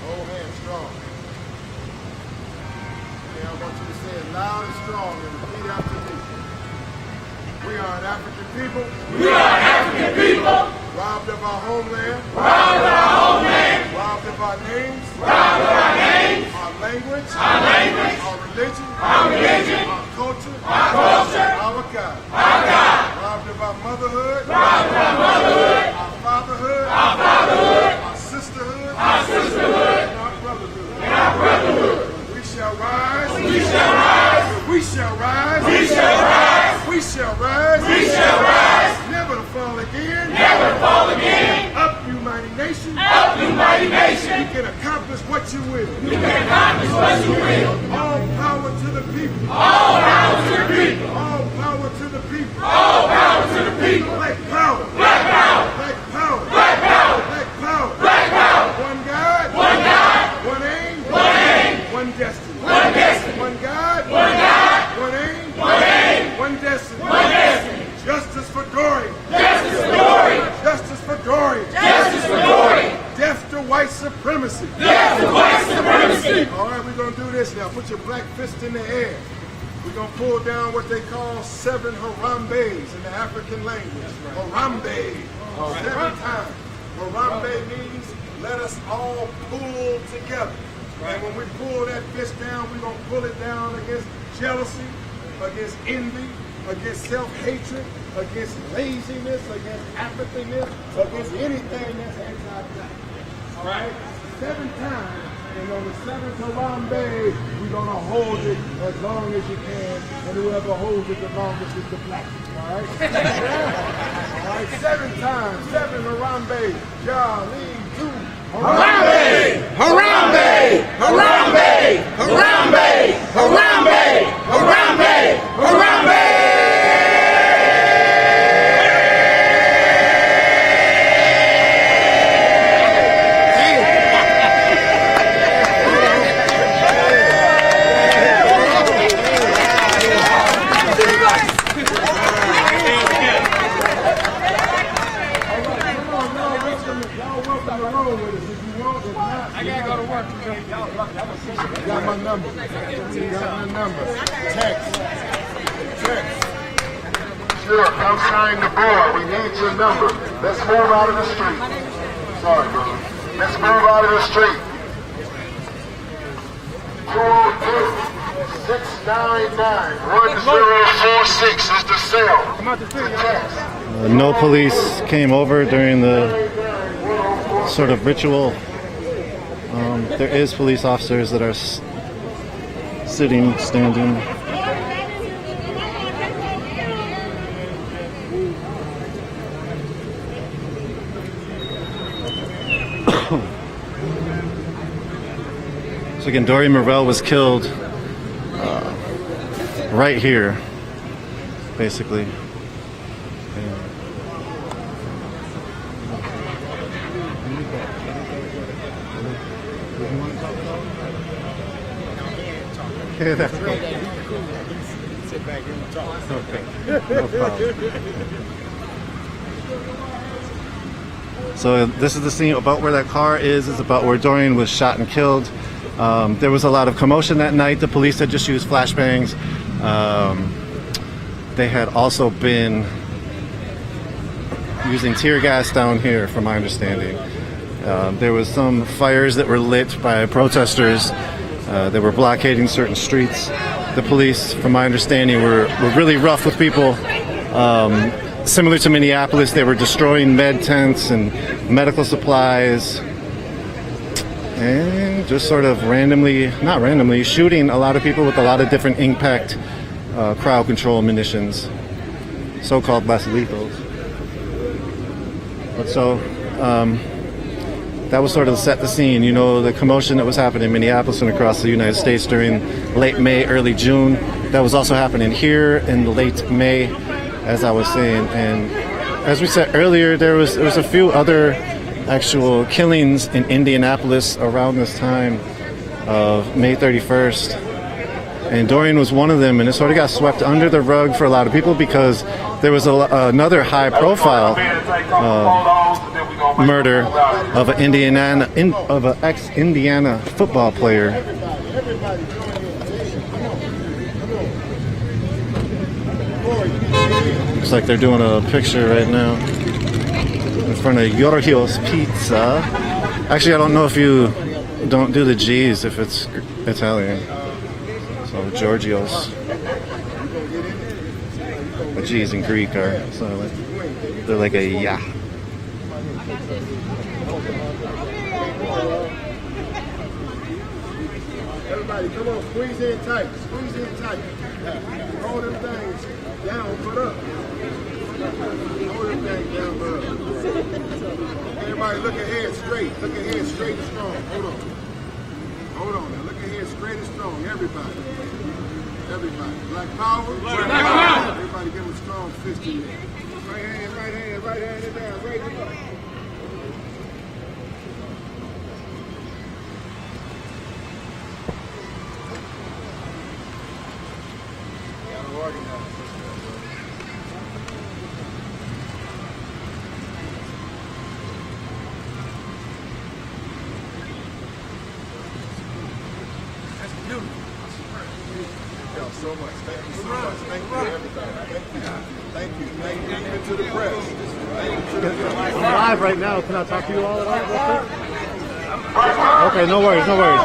Hold hands strong. Okay, I want you to say it loud and strong and repeat after me. We are an African people. We are African people. Robbed of our homeland. Proud of our homeland. Robbed of our names. Proud of our names. Our language. Our language. Our religion. Our religion. Our culture. Our culture. Our God. Our God. Robbed of our motherhood. Proud of our motherhood. Our fatherhood. Our fatherhood. Our sisterhood. Our sisterhood. And our brotherhood. And our brotherhood. We shall rise. We shall rise. We shall rise. We shall rise. We shall rise. We shall rise. Never to fall again. Never to fall again. Up, you mighty nation. Up, you mighty nation. You can accomplish what you will. You can accomplish what you will. All power to the people. All power to the people. All power to the people. All power to the people. Black power. Black power. Black power. Black power. Black power. Black power. One God. One God. One aim. One aim. One destiny. One destiny. One God. One God. One aim. One aim. One destiny. One destiny. Justice for Dorian. Justice for Dorian. Justice for Dorian. Justice for Dorian. Death to white supremacy. Death to white supremacy. All right, we're going to do this now. Put your black fist in the air. We're going to pull down what they call 7 Harambes in the African language. Harambe. 7 times. Harambe means let us all pull together. And when we pull that fist down, we're going to pull it down against jealousy, against envy, against self-hatred, against laziness, against apathiness, against anything that's anti-black. All right? 7 times. And on the 7th Harambe, we're going to hold it as long as you can. And whoever holds it the longest is the black. All right? All right, 7 times. 7 Harambe. Jolly 2. Harambe! Harambe! Harambe! Harambe! Harambe! Harambe! Harambe! Got my number. Got my number. Text. Sure, come sign the board. We need your number. Let's move out of the street. Sorry, brother. Let's move out of the street. 208-699-1046 is the cell. The text. No police came over during the sort of ritual. There is police officers that are sitting, standing. So again, Dorian Murrell was killed right here, basically. Yeah, that's cool. sit back here and talk. Okay. No problem. So this is the scene about where that car is. It's about where Dorian was shot and killed. There was a lot of commotion that night. The police had just used flashbangs. They had also been using tear gas down here, from my understanding. There was some fires that were lit by protesters that were blockading certain streets. The police, from my understanding, were really rough with people. Similar to Minneapolis, they were destroying med tents and medical supplies and just sort of not randomly, shooting a lot of people with a lot of different impact crowd control munitions, so-called less lethals. But so that was sort of set the scene, you know, the commotion that was happening in Minneapolis and across the United States during late May, early June. That was also happening here in late May, as I was saying. And as we said earlier, there was a few other actual killings in Indianapolis around this time of May 31st. And Dorian was one of them, and it sort of got swept under the rug for a lot of people because there was another high-profile murder of an ex-Indiana football player. Looks like they're doing a picture right now in front of Giorgio's Pizza. Actually, I don't know if you don't do the G's if it's Italian. So Giorgio's. The G's in Greek are they're like a yeah. Everybody, come on, squeeze in tight. Squeeze in tight. Hold them things down, put up. Hold them things down, put up. Everybody, look ahead straight. Look ahead straight and strong. Hold on. Hold on now. Look ahead straight and strong. Everybody. Everybody. Black power. Black power. Everybody give them a strong fist in there. Right hand, right hand, right hand it down. Right hand up. So much. Thank you so much. Thank you, everybody. Thank you. Thank you. Thank you. Even to the press. Thank you to the press. I'm live right now. Can I talk to you all about it? Okay, no worries, no worries.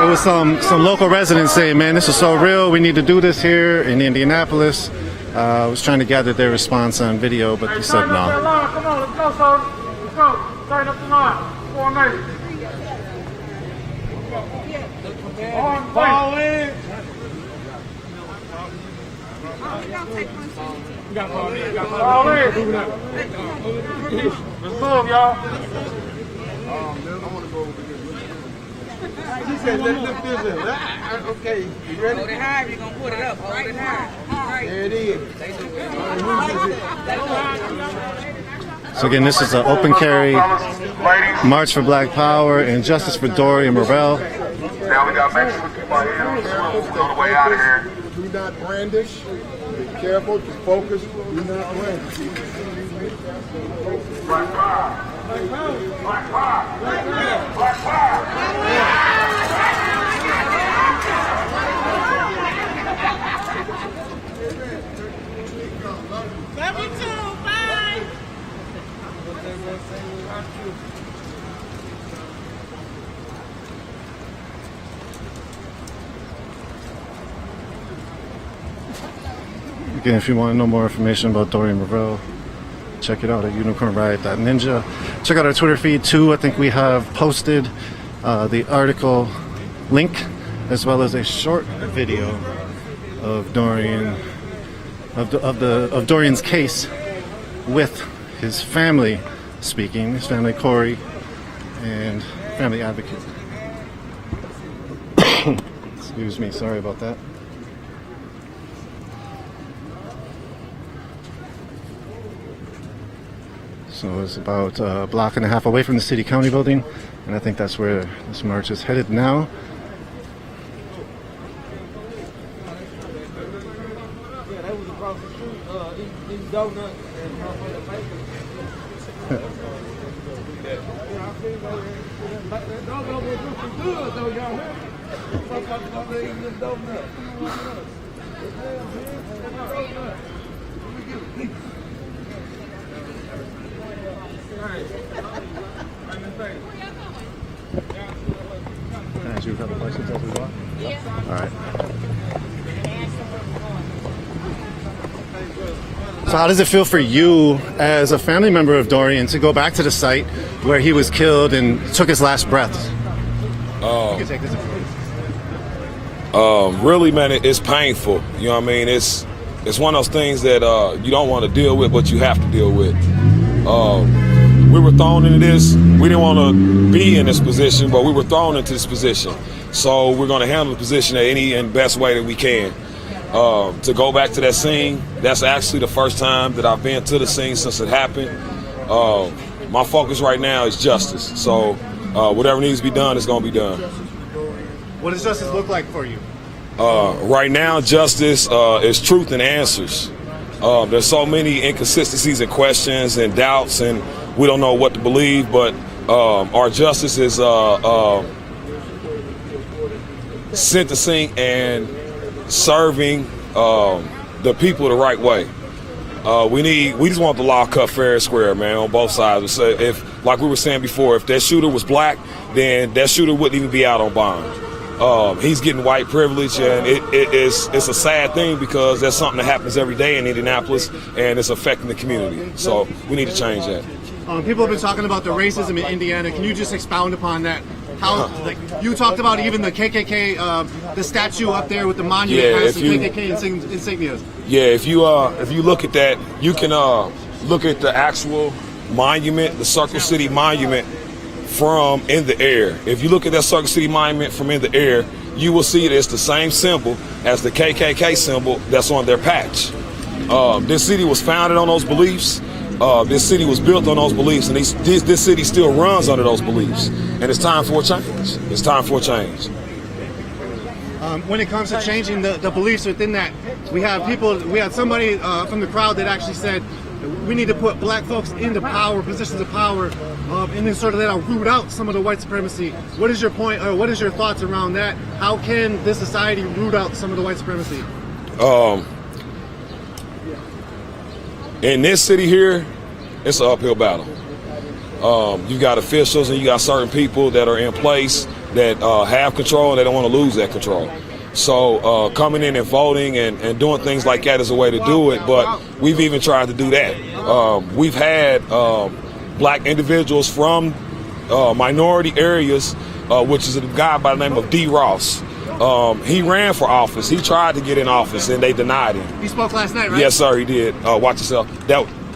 It was some local residents saying, man, this is so real. We need to do this here in Indianapolis. I was trying to gather their response on video, but they said no. Come on, let's go, son. Let's go. Turn up the line. Formation. Ball in. Ball in. Let's move, y'all. He said, let's lift this in. Okay, you ready? Hold it high, you're going to put it up. Hold it high. There it is. So again, this is an open carry march for Black Power and justice for Dorian Murrell. Now we got Mexican people here on the way out of here. Do not brandish. Be careful. Be focused. Do not brandish. Black power. Black power. Black power. Love you too. Bye. Again, if you want to know more information about Dorian Murrell, check it out at unicornriot.ninja. Check out our Twitter feed too. I think we have posted the article link as well as a short video of Dorian of Dorian's case with his family speaking, his family, Corey, and family advocate. Excuse me, sorry about that. So it's about a block and a half away from the city county building, and I think that's where this march is headed now. Can I ask you a couple questions as we walk? Yeah. All right. So how does it feel for you as a family member of Dorian to go back to the site where he was killed and took his last breaths? You can take this. Really, man, it's painful. You know what I mean? It's one of those things that you don't want to deal with, but you have to deal with. We were thrown into this. We didn't want to be in this position, but we were thrown into this position. So we're going to handle the position in any and best way that we can. To go back to that scene, that's actually the first time that I've been to the scene since it happened. My focus right now is justice. So whatever needs to be done is going to be done. What does justice look like for you? Right now, justice is truth and answers. There's so many inconsistencies and questions and doubts, and we don't know what to believe, but our justice is sentencing and serving the people the right way. We just want the law cut fair and square, man, on both sides. So if, like we were saying before, if that shooter was black, then that shooter wouldn't even be out on bond. He's getting white privilege, and it's a sad thing because that's something that happens every day in Indianapolis, and it's affecting the community. So we need to change that. People have been talking about the racism in Indiana. Can you just expound upon that? How, like, you talked about even the KKK, the statue up there with the monument has some KKK insignias. Yeah, if you look at that, you can look at the actual monument, the Circle City monument, from in the air. If you look at that Circle City monument from in the air, you will see that it's the same symbol as the KKK symbol that's on their patch. This city was founded on those beliefs. This city was built on those beliefs, and this city still runs under those beliefs. And it's time for a change. It's time for a change. When it comes to changing the beliefs within that, we had somebody from the crowd that actually said we need to put black folks into power, positions of power, and then sort of that'll root out some of the white supremacy. What is your point, or what is your thoughts around that? How can this society root out some of the white supremacy? In this city here, it's an uphill battle. You got officials and you got certain people that are in place that have control, and they don't want to lose that control. So coming in and voting and doing things like that is a way to do it, but we've even tried to do that. We've had black individuals from minority areas, which is a guy by the name of D. Ross. He ran for office. He tried to get in office, and they denied him. He spoke last night, right? Yes, sir, he did. Watch yourself.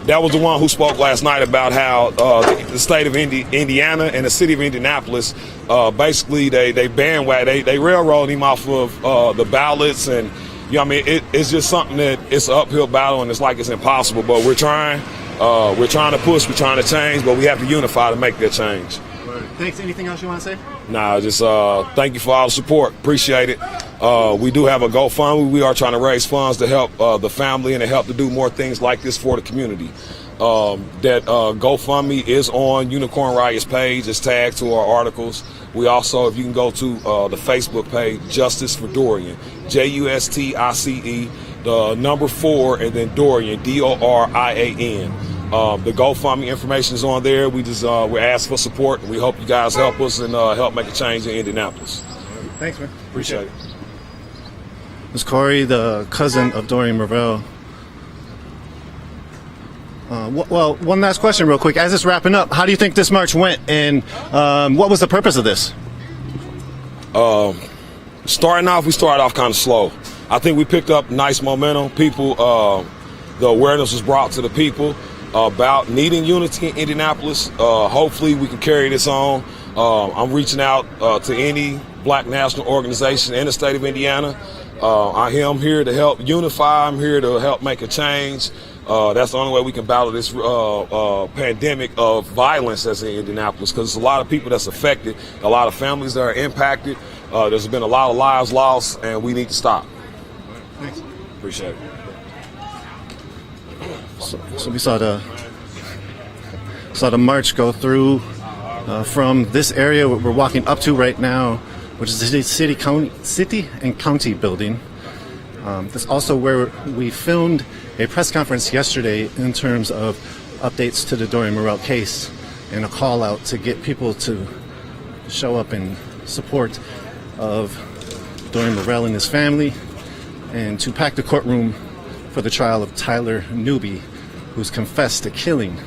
That was the one who spoke last night about how the state of Indiana and the city of Indianapolis, basically they bandwagon, they railroad him off of the ballots, and you know what I mean, it's just something that it's an uphill battle, and it's like it's impossible. But we're trying to push, we're trying to change, but we have to unify to make that change. Thanks. Anything else you want to say? Nah, just thank you for all the support. Appreciate it. We do have a GoFundMe. We are trying to raise funds to help the family and to help to do more things like this for the community. That GoFundMe is on Unicorn Riot's page. It's tagged to our articles. We also, if you can go to the Facebook page, Justice for Dorian, JUSTICE, the number 4, and then Dorian, DORIAN. The GoFundMe information is on there. We just we're asking for support, and we hope you guys help us and help make a change in Indianapolis. Thanks, man. Appreciate it. Ms. Corey, the cousin of Dorian Murrell. Well, one last question real quick. As it's wrapping up, how do you think this march went, and what was the purpose of this? Starting off, we started off kind of slow. I think we picked up nice momentum. People, the awareness was brought to the people about needing unity in Indianapolis. Hopefully we can carry this on. I'm reaching out to any black national organization in the state of Indiana. I am here to help unify. I'm here to help make a change. That's the only way we can battle this pandemic of violence that's in Indianapolis, because there's a lot of people that's affected, a lot of families that are impacted. There's been a lot of lives lost, and we need to stop. Thanks. Appreciate it. So we saw the march go through from this area we're walking up to right now, which is the city and county building. That's also where we filmed a press conference yesterday in terms of updates to the Dorian Murrell case and a call out to get people to show up in support of Dorian Murrell and his family, and to pack the courtroom for the trial of Tyler Newby, who's confessed to killing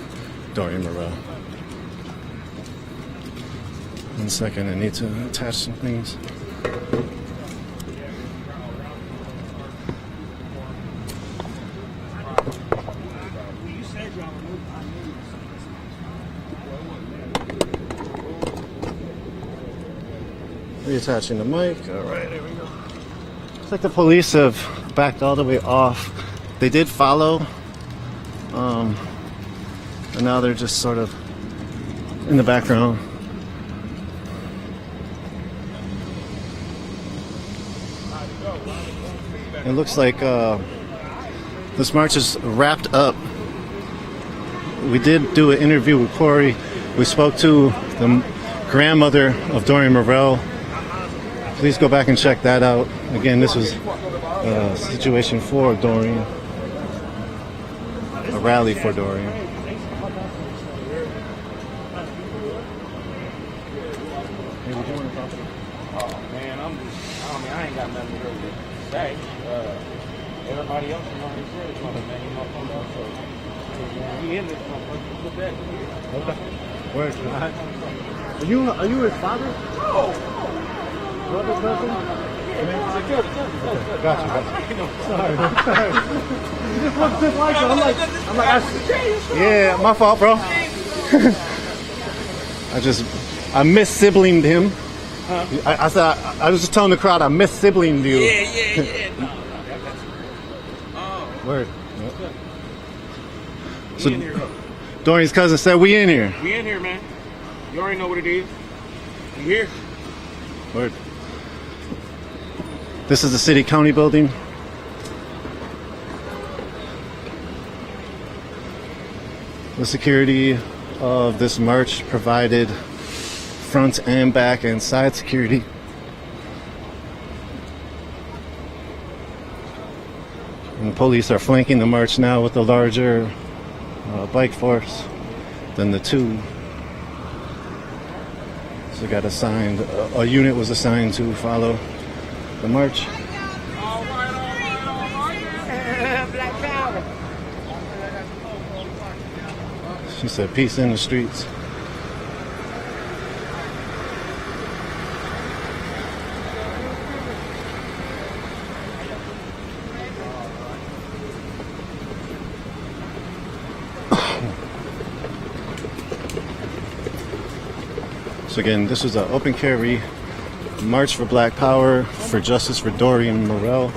Dorian Murrell. 1 second, I need to attach some things. Reattaching the mic. All right, there we go. Looks like the police have backed all the way off. They did follow, and now they're just sort of in the background. It looks like this march is wrapped up. We did do an interview with Corey. We spoke to the grandmother of Dorian Murrell. Please go back and check that out. Again, this was a situation for Dorian, a rally for Dorian. I ain't got nothing to really say. Everybody else is already said it's gonna make him up on that. So we in this motherfucker. Put that here. Okay. Where's that? Are you his father? No. Brother, cousin? Gotcha. Sorry. You just look just like him. I'm like, yeah, my fault, bro. I miss-siblinged him. Huh? I said, I was just telling the crowd I miss-siblinged you. Yeah. Word. Yep. So, Dorian's cousin said, we in here. We in here, man. You already know what it is. You here? Word. This is the city-county building. The security of this march provided front and back and side security. And the police are flanking the march now with a larger bike force than the two. So got assigned, a unit was assigned to follow the march. All right. Black power. She said, peace in the streets. So again, this was an open carry march for Black Power, for justice for Dorian Murrell.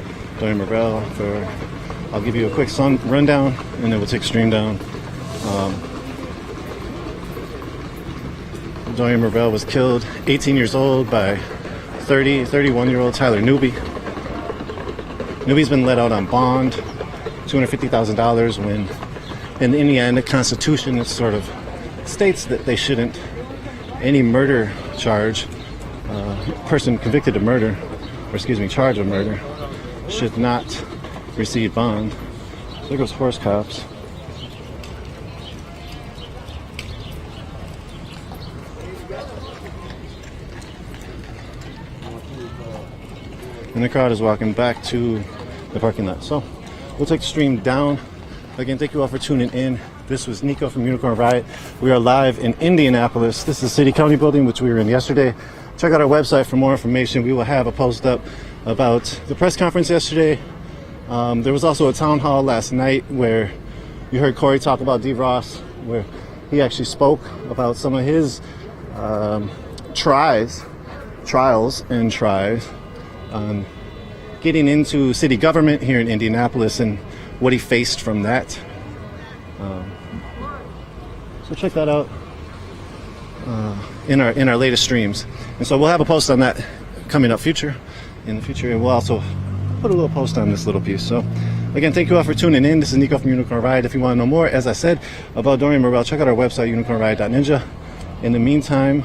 I'll give you a quick rundown, and then we'll take stream down. Dorian Murrell was killed, 18 years old, by 31-year-old Tyler Newby. Newby's been let out on bond, $250,000, when in the Indiana Constitution it sort of states that they shouldn't, any murder charge, person convicted of murder, charge of murder, should not receive bond. So there goes horse cops. And the crowd is walking back to the parking lot. So we'll take the stream down. Again, thank you all for tuning in. This was Nico from Unicorn Riot. We are live in Indianapolis. This is the City County building, which we were in yesterday. Check out our website for more information. We will have a post up about the press conference yesterday. There was also a town hall last night where you heard Corey talk about D. Ross, where he actually spoke about some of his trials on getting into city government here in Indianapolis and what he faced from that. So check that out in our latest streams. And so we'll have a post on that coming up in the future, and we'll also put a little post on this little piece. So Again, thank you all for tuning in. This is Nico from Unicorn Riot. If you want to know more, as I said, about Dorian Murrell, check out our website, unicornriot.ninja. In the meantime,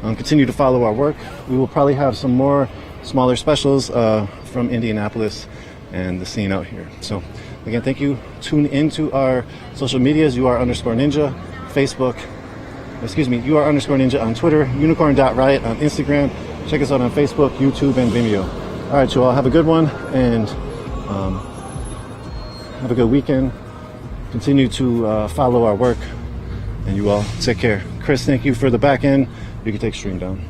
continue to follow our work. We will probably have some more smaller specials from Indianapolis and the scene out here. So again, thank you. Tune into our social medias, UR_Ninja, Facebook, UR_Ninja on Twitter, unicorn.riot on Instagram. Check us out on Facebook, YouTube, and Vimeo. All right, you all have a good one, and have a good weekend. Continue to follow our work, and you all take care. Chris, thank you for the back end. You can take stream down.